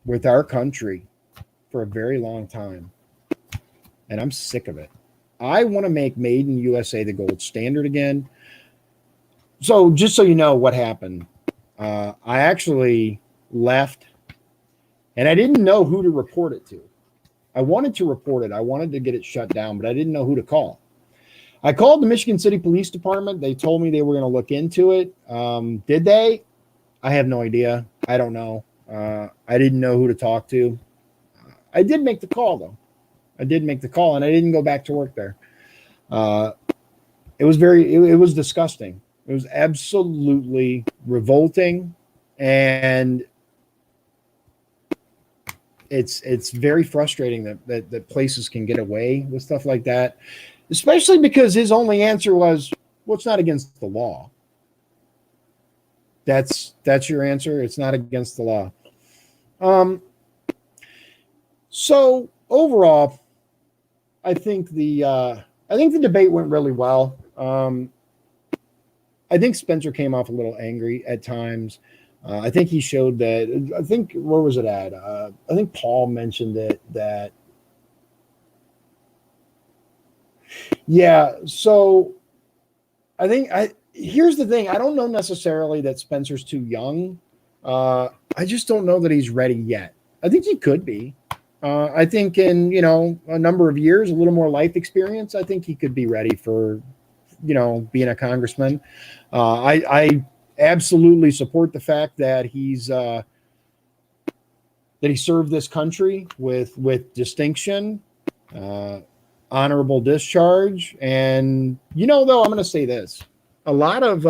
with our country for a very long time. And I'm sick of it. I want to make Made in USA the gold standard again. So just so you know what happened, I actually left and I didn't know who to report it to. I wanted to report it. I wanted to get it shut down, but I didn't know who to call. I called the Michigan City Police Department. They told me they were going to look into it. Did they? I have no idea. I don't know. I didn't know who to talk to. I did make the call, though. I did make the call, and I didn't go back to work there. It was disgusting. It was absolutely revolting, and it's very frustrating that places can get away with stuff like that, especially because his only answer was, well, it's not against the law. That's your answer. It's not against the law. So overall, I think the debate went really well. I think Spencer came off a little angry at times. I think he showed that. I think, where was it at? I think Paul mentioned it, that. Yeah. So here's the thing. I don't know necessarily that Spencer's too young. I just don't know that he's ready yet. I think he could be. I think in, a number of years, a little more life experience, I think he could be ready for, being a congressman. I absolutely support the fact that he served this country with distinction, honorable discharge. And, though, I'm going to say this, a lot of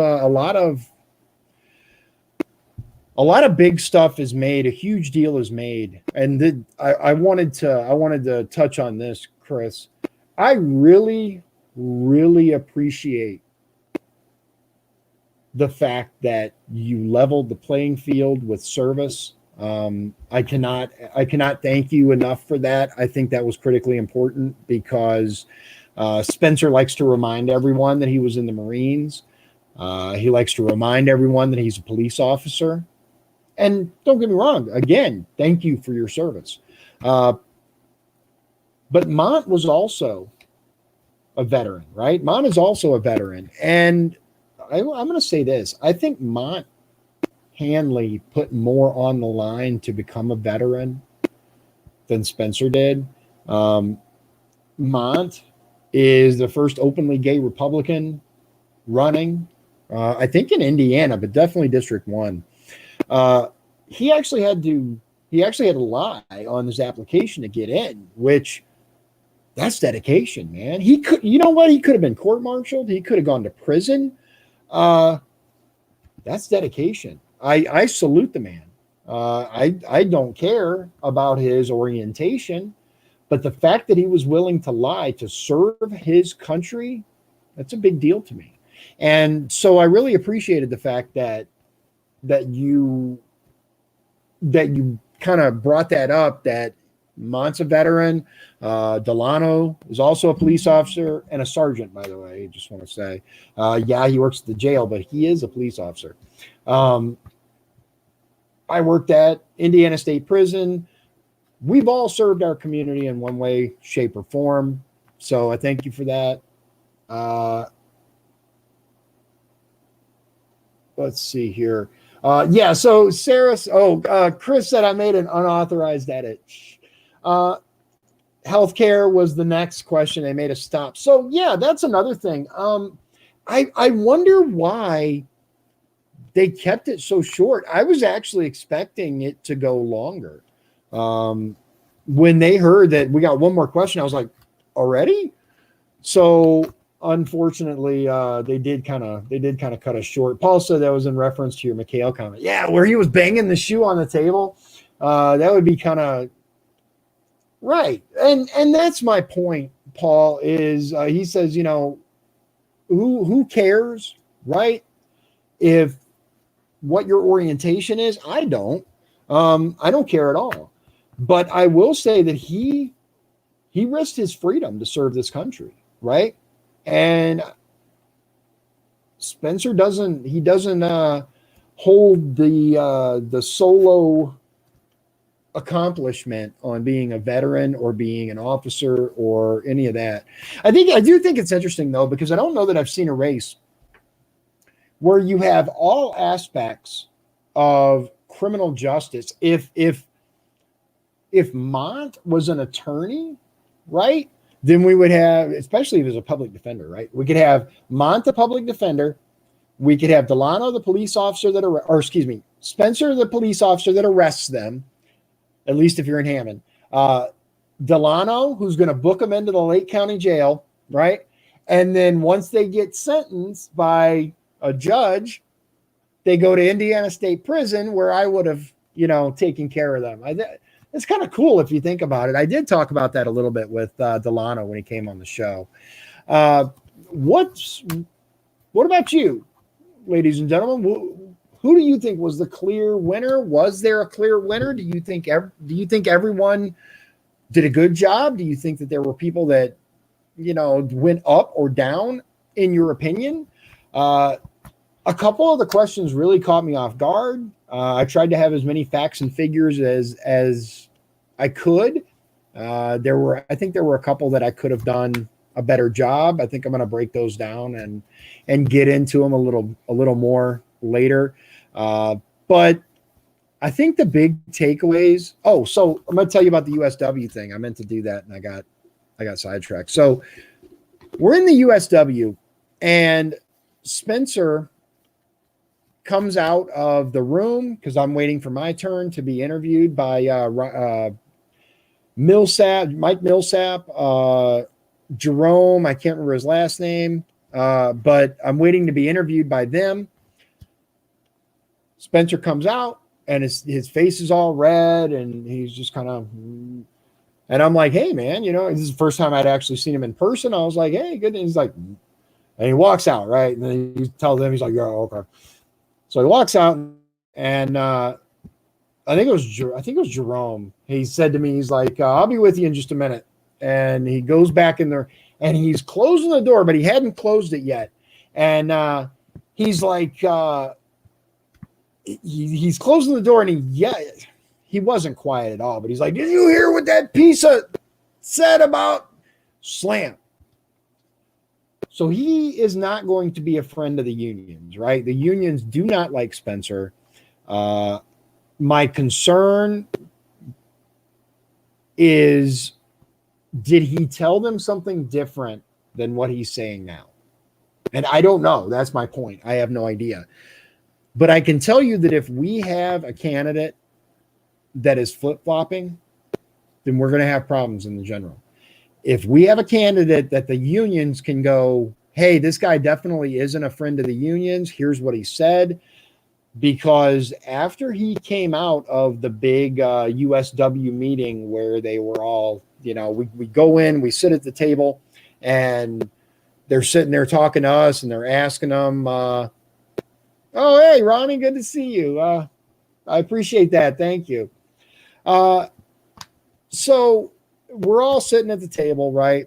big stuff is made. A huge deal is made. And I wanted to touch on this, Chris. I really, really appreciate the fact that you leveled the playing field with service. I cannot thank you enough for that. I think that was critically important because Spencer likes to remind everyone that he was in the Marines. He likes to remind everyone that he's a police officer. And don't get me wrong, again, thank you for your service. But Mont was also a veteran, right? Mont is also a veteran. And I'm going to say this. I think Mont Hanley put more on the line to become a veteran than Spencer did. Mont is the first openly gay Republican running, I think in Indiana, but definitely District 1. He actually had to lie on his application to get in, which that's dedication, man. He could, he could have been court-martialed. He could have gone to prison. That's dedication. I salute the man. I don't care about his orientation, but the fact that he was willing to lie to serve his country, that's a big deal to me. And so I really appreciated the fact that you kind of brought that up, that Mont's a veteran. Delano is also a police officer and a sergeant, by the way. I just want to say, he works at the jail, but he is a police officer. I worked at Indiana State Prison. We've all served our community in one way, shape, or form. So I thank you for that. Let's see here. So Sarah, Chris said I made an unauthorized edit. Healthcare was the next question. They made a stop. So yeah, that's another thing. I wonder why they kept it so short. I was actually expecting it to go longer. When they heard that we got one more question, I was like, already? So unfortunately, they did kind of cut us short. Paul said that was in reference to your McHale comment. Yeah, where he was banging the shoe on the table. That would be kind of right. And that's my point, Paul, is he says, who cares, right? If what your orientation is, I don't care at all. But I will say that he he risked his freedom to serve this country, right? And Spencer doesn't hold the solo accomplishment on being a veteran or being an officer or any of that. I do think it's interesting though, because I don't know that I've seen a race where you have all aspects of criminal justice. If Mont was an attorney, right? Then we would have, especially if he was a public defender, right? We could have Mont, the public defender. We could have Delano, the police officer Spencer, the police officer that arrests them, at least if you're in Hammond. Delano, who's going to book them into the Lake County jail, right? And then once they get sentenced by a judge, they go to Indiana State Prison, where I would have, taken care of them. It's kind of cool if you think about it. I did talk about that a little bit with Delano when he came on the show. What about you, ladies and gentlemen? Who do you think was the clear winner? Was there a clear winner? Do you think everyone did a good job? Do you think that there were people that, went up or down in your opinion? A couple of the questions really caught me off guard. I tried to have as many facts and figures as I could. I think there were a couple that I could have done a better job. I think I'm going to break those down and get into them a little more later. But I think the big takeaways. Oh, so I'm going to tell you about the USW thing. I meant to do that and I got sidetracked. So we're in the USW and Spencer comes out of the room because I'm waiting for my turn to be interviewed by Mike Millsap, Jerome. I can't remember his last name, but I'm waiting to be interviewed by them. Spencer comes out and his face is all red and he's just kind of, and I'm like, hey man, this is the first time I'd actually seen him in person. I was like, hey, good. And he's like, and he walks out, right? And then he tells them, he's like, yeah, okay. So he walks out and I think it was Jerome. He said to me, he's like, I'll be with you in just a minute. And he goes back in there and he's closing the door, but he hadn't closed it yet. And he's like, he's closing the door and he wasn't quiet at all, but he's like, did you hear what that piece of said about slam? So he is not going to be a friend of the unions, right? The unions do not like Spencer. My concern is, did he tell them something different than what he's saying now? And I don't know. That's my point. I have no idea. But I can tell you that if we have a candidate that is flip-flopping, then we're going to have problems in the general. If we have a candidate that the unions can go, hey, this guy definitely isn't a friend of the unions. Here's what he said. Because after he came out of the big USW meeting where they were all, we go in, we sit at the table and they're sitting there talking to us and they're asking them, oh, hey, Ronnie, good to see you. I appreciate that. Thank you. So we're all sitting at the table, right?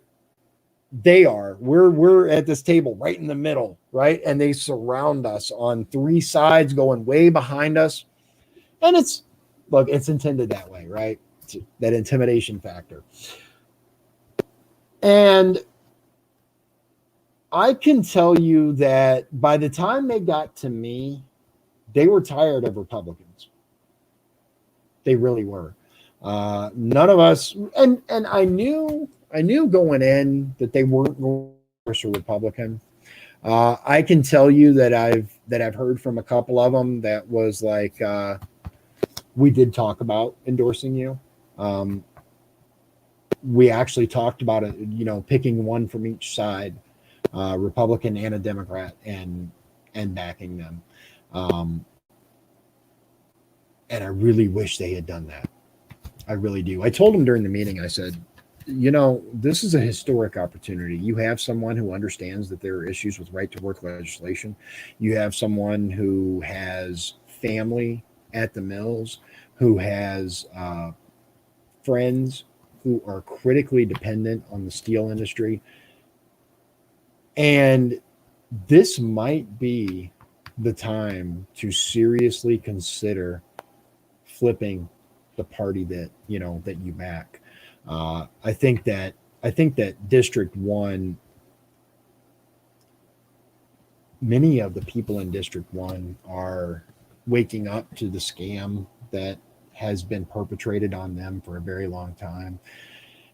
We're at this table right in the middle, right? And they surround us on three sides, going way behind us. And it's intended that way, right? It's that intimidation factor. And I can tell you that by the time they got to me, they were tired of Republicans. They really were. None of us, and I knew going in that they weren't going to endorse a Republican. I can tell you that I've heard from a couple of them that was like, we did talk about endorsing you. We actually talked about it, picking one from each side, Republican and a Democrat, and backing them. And I really wish they had done that. I really do. I told them during the meeting, I said, this is a historic opportunity. You have someone who understands that there are issues with right to work legislation. You have someone who has family at the mills, who has friends who are critically dependent on the steel industry. And this might be the time to seriously consider flipping the party that you back. I think that District 1, many of the people in District 1 are waking up to the scam that has been perpetrated on them for a very long time.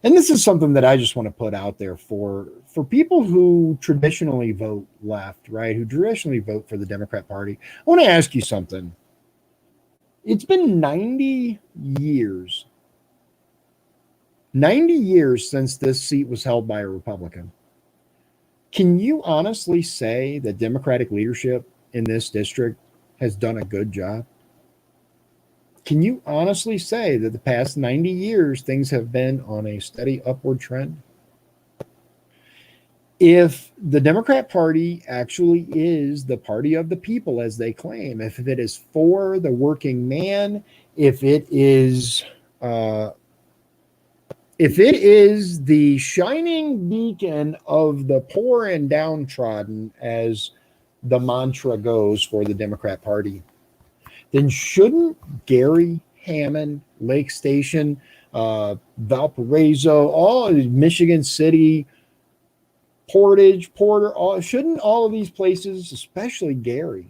And this is something that I just want to put out there for people who traditionally vote left, right? Who traditionally vote for the Democrat Party. I want to ask you something. It's been 90 years since this seat was held by a Republican. Can you honestly say that Democratic leadership in this district has done a good job? Can you honestly say that the past 90 years things have been on a steady upward trend? If the Democrat Party actually is the party of the people, as they claim, if it is for the working man, if it is the shining beacon of the poor and downtrodden, as the mantra goes for the Democrat Party, then shouldn't Gary, Hammond, Lake Station, Valparaiso, all Michigan City, Portage, Porter, shouldn't all of these places, especially Gary,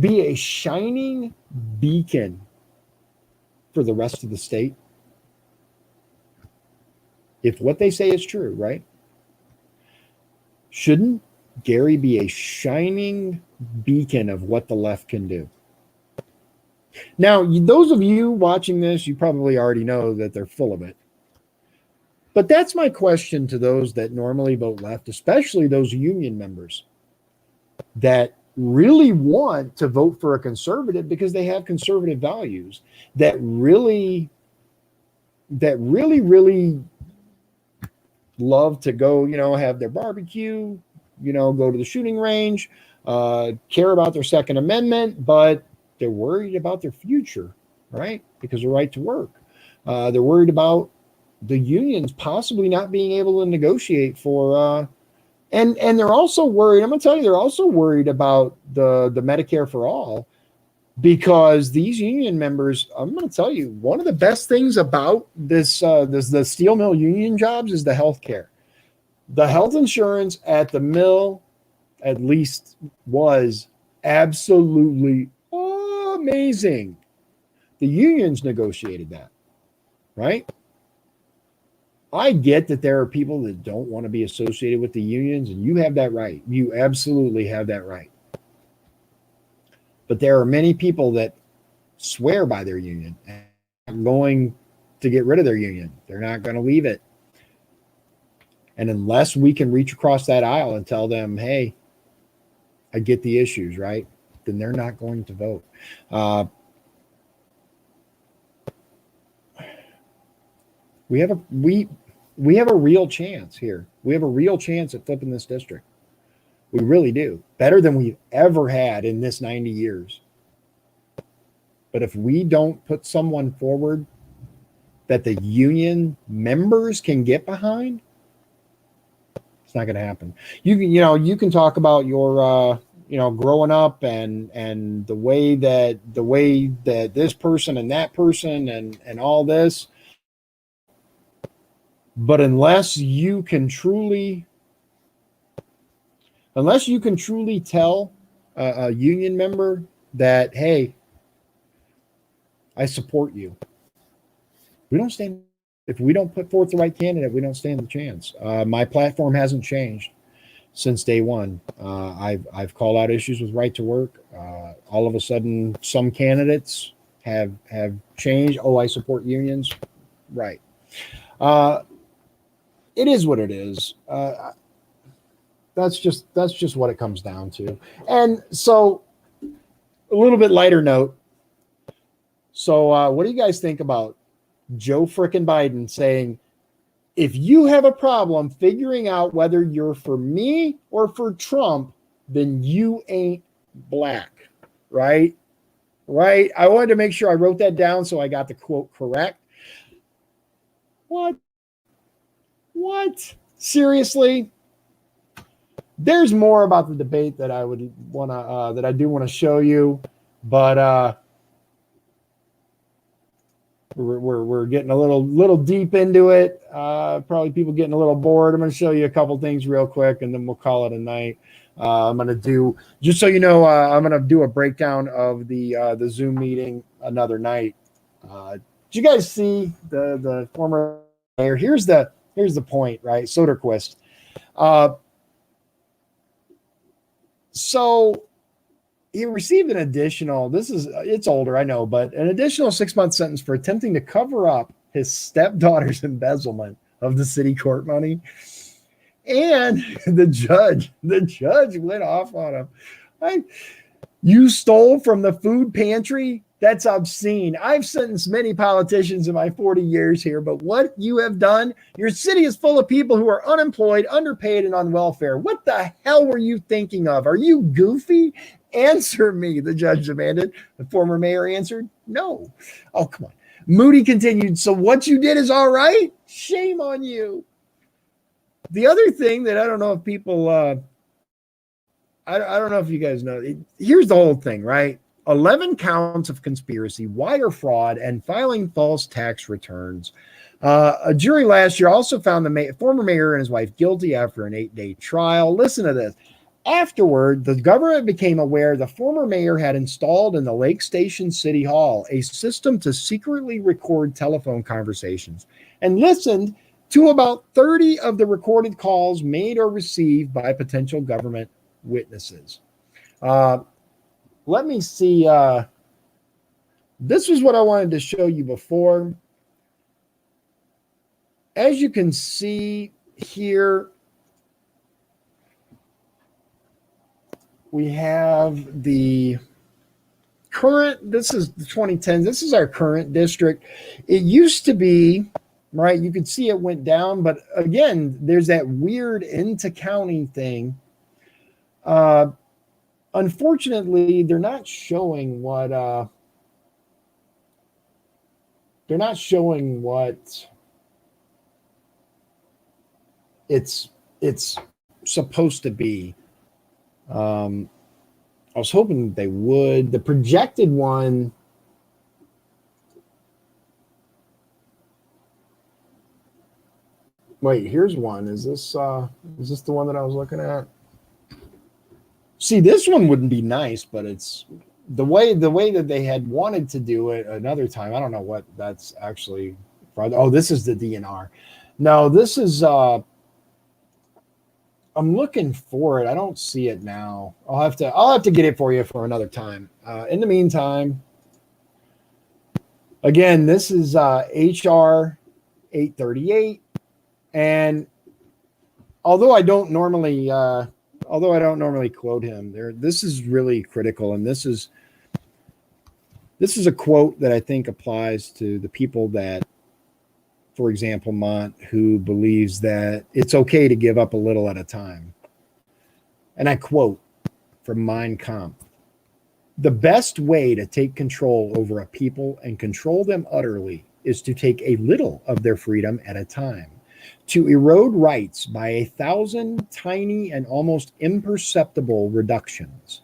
be a shining beacon for the rest of the state? If what they say is true, right? Shouldn't Gary be a shining beacon of what the left can do? Now, those of you watching this, you probably already know that they're full of it. But that's my question to those that normally vote left, especially those union members that really want to vote for a conservative because they have conservative values, that really love to go, have their barbecue, go to the shooting range, care about their Second Amendment, but they're worried about their future, right? Because of right to work. They're worried about the unions possibly not being able to negotiate for, and they're also worried. I'm going to tell you, they're also worried about the Medicare for all, because these union members. I'm going to tell you, one of the best things about the steel mill union jobs is the health care. The health insurance at the mill, at least, was absolutely amazing. The unions negotiated that, right? I get that there are people that don't want to be associated with the unions, and you have that right. You absolutely have that right. But there are many people that swear by their union and are going to get rid of their union. They're not going to leave it. And unless we can reach across that aisle and tell them, hey, I get the issues, right? Then they're not going to vote. We have a real chance here. We have a real chance at flipping this district. We really do. Better than we've ever had in this 90 years. But if we don't put someone forward that the union members can get behind, it's not going to happen. You can talk about your growing up and the way that this person and that person and all this. But unless you can truly tell a union member that, hey, I support you, we don't stand. If we don't put forth the right candidate, we don't stand a chance. My platform hasn't changed since day one. I've called out issues with right to work. All of a sudden, some candidates have changed. Oh, I support unions. Right. It is what it is. That's just what it comes down to. And so, a little bit lighter note. So, what do you guys think about Joe frickin' Biden saying, if you have a problem figuring out whether you're for me or for Trump, then you ain't black, right? Right? I wanted to make sure I wrote that down so I got the quote correct. What? What? Seriously? There's more about the debate that I would want to that I do want to show you, but we're getting a little deep into it. Probably people getting a little bored. I'm going to show you a couple things real quick, and then we'll call it a night. I'm going to do, just so you know, I'm going to do a breakdown of the Zoom meeting another night. Did you guys see the former mayor? Here's the point, right? Soderquist. So he received an additional, it's older, I know, but an additional 6-month sentence for attempting to cover up his stepdaughter's embezzlement of the city court money. And the judge went off on him. You stole from the food pantry? That's obscene. I've sentenced many politicians in my 40 years here, but what you have done, your city is full of people who are unemployed, underpaid, and on welfare. What the hell were you thinking of? Are you goofy? Answer me, the judge demanded. The former mayor answered, no. Oh, come on. Moody continued, so what you did is all right? Shame on you. The other thing that I don't know if people, I don't know if you guys know, here's the whole thing, right? 11 counts of conspiracy, wire fraud, and filing false tax returns. A jury last year also found the former mayor and his wife guilty after an 8-day trial. Listen to this. Afterward, the government became aware the former mayor had installed in the Lake Station City Hall a system to secretly record telephone conversations and listened to about 30 of the recorded calls made or received by potential government witnesses. Let me see. This was what I wanted to show you before. As you can see here, we have the current, this is the 2010s. This is our current district. It used to be, right, you could see it went down, but again, there's that weird into-county thing. Unfortunately, they're not showing what it's supposed to be. I was hoping they would. The projected one, wait, here's one. Is this the one that I was looking at? See, this one wouldn't be nice, but it's the way that they had wanted to do it another time. I don't know what that's actually. Oh, this is the DNR. No, this is. I'm looking for it. I don't see it now. I'll have to get it for you for another time. In the meantime, again, this is HR 838, and although I don't normally quote him, this is really critical, and this is a quote that I think applies to the people that, for example, Mont, who believes that it's okay to give up a little at a time. And I quote from Mein Kampf: the best way to take control over a people and control them utterly is to take a little of their freedom at a time, to erode rights by 1,000 tiny and almost imperceptible reductions.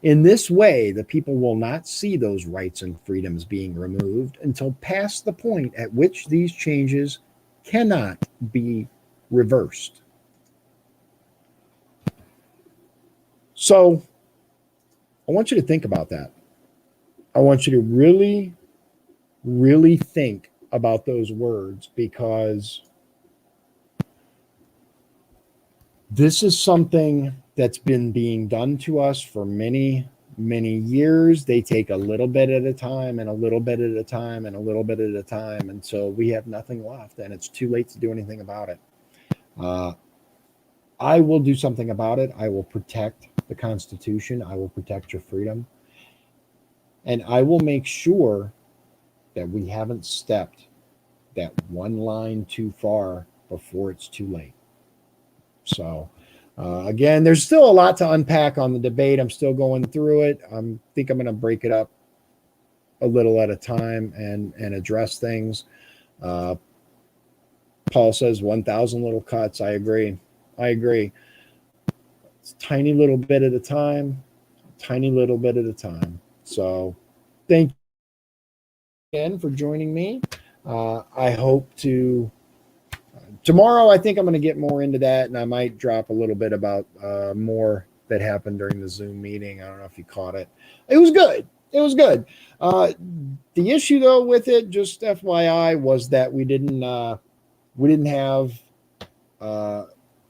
In this way, the people will not see those rights and freedoms being removed until past the point at which these changes cannot be reversed. So, I want you to think about that. I want you to really, really think about those words, because this is something that's been being done to us for many, many years. They take a little bit at a time and a little bit at a time and a little bit at a time until we have nothing left, and it's too late to do anything about it. I will do something about it. I will protect the Constitution. I will protect your freedom. And I will make sure that we haven't stepped that one line too far before it's too late. So, again, there's still a lot to unpack on the debate. I'm still going through it. I think I'm going to break it up a little at a time and address things. Paul says 1,000 little cuts. I agree. It's a tiny little bit at a time, tiny little bit at a time. So thank you again for joining me. I hope to tomorrow, I think I'm going to get more into that, and I might drop a little bit about more that happened during the Zoom meeting. I don't know if you caught it. It was good. The issue though with it, just FYI, was that we didn't have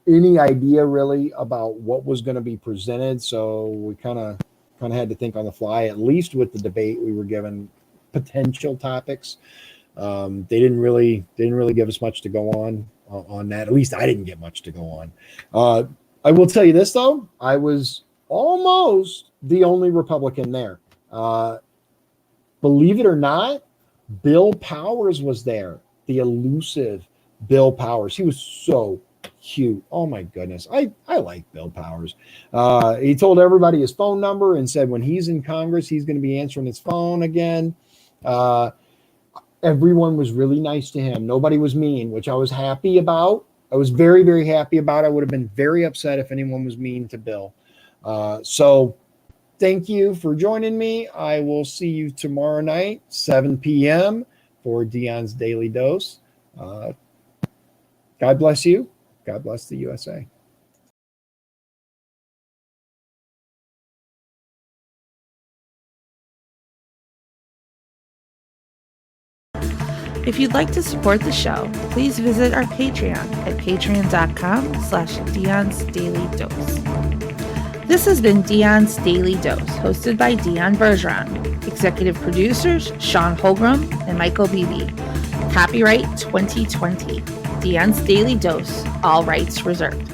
any idea really about what was going to be presented. So we kind of had to think on the fly. At least with the debate, we were given potential topics. They didn't really give us much to go on that. At least I didn't get much to go on. I will tell you this though, I was almost the only Republican there. Believe it or not, Bill Powers was there. The elusive Bill Powers. He was so cute. Oh my goodness. I like Bill Powers. He told everybody his phone number and said when he's in Congress, he's going to be answering his phone again. Everyone was really nice to him. Nobody was mean, which I was happy about. I was very, very happy about. I would have been very upset if anyone was mean to Bill. So thank you for joining me. I will see you tomorrow night, 7 p.m. for Dion's Daily Dose. God bless you. God bless the USA.
If you'd like to support the show, please visit our Patreon at patreon.com/Dion's Daily Dose. This has been Dion's Daily Dose, hosted by Dion Bergeron. Executive producers, Sean Holgram and Michael Beebe. Copyright 2020. Dion's Daily Dose, all rights reserved.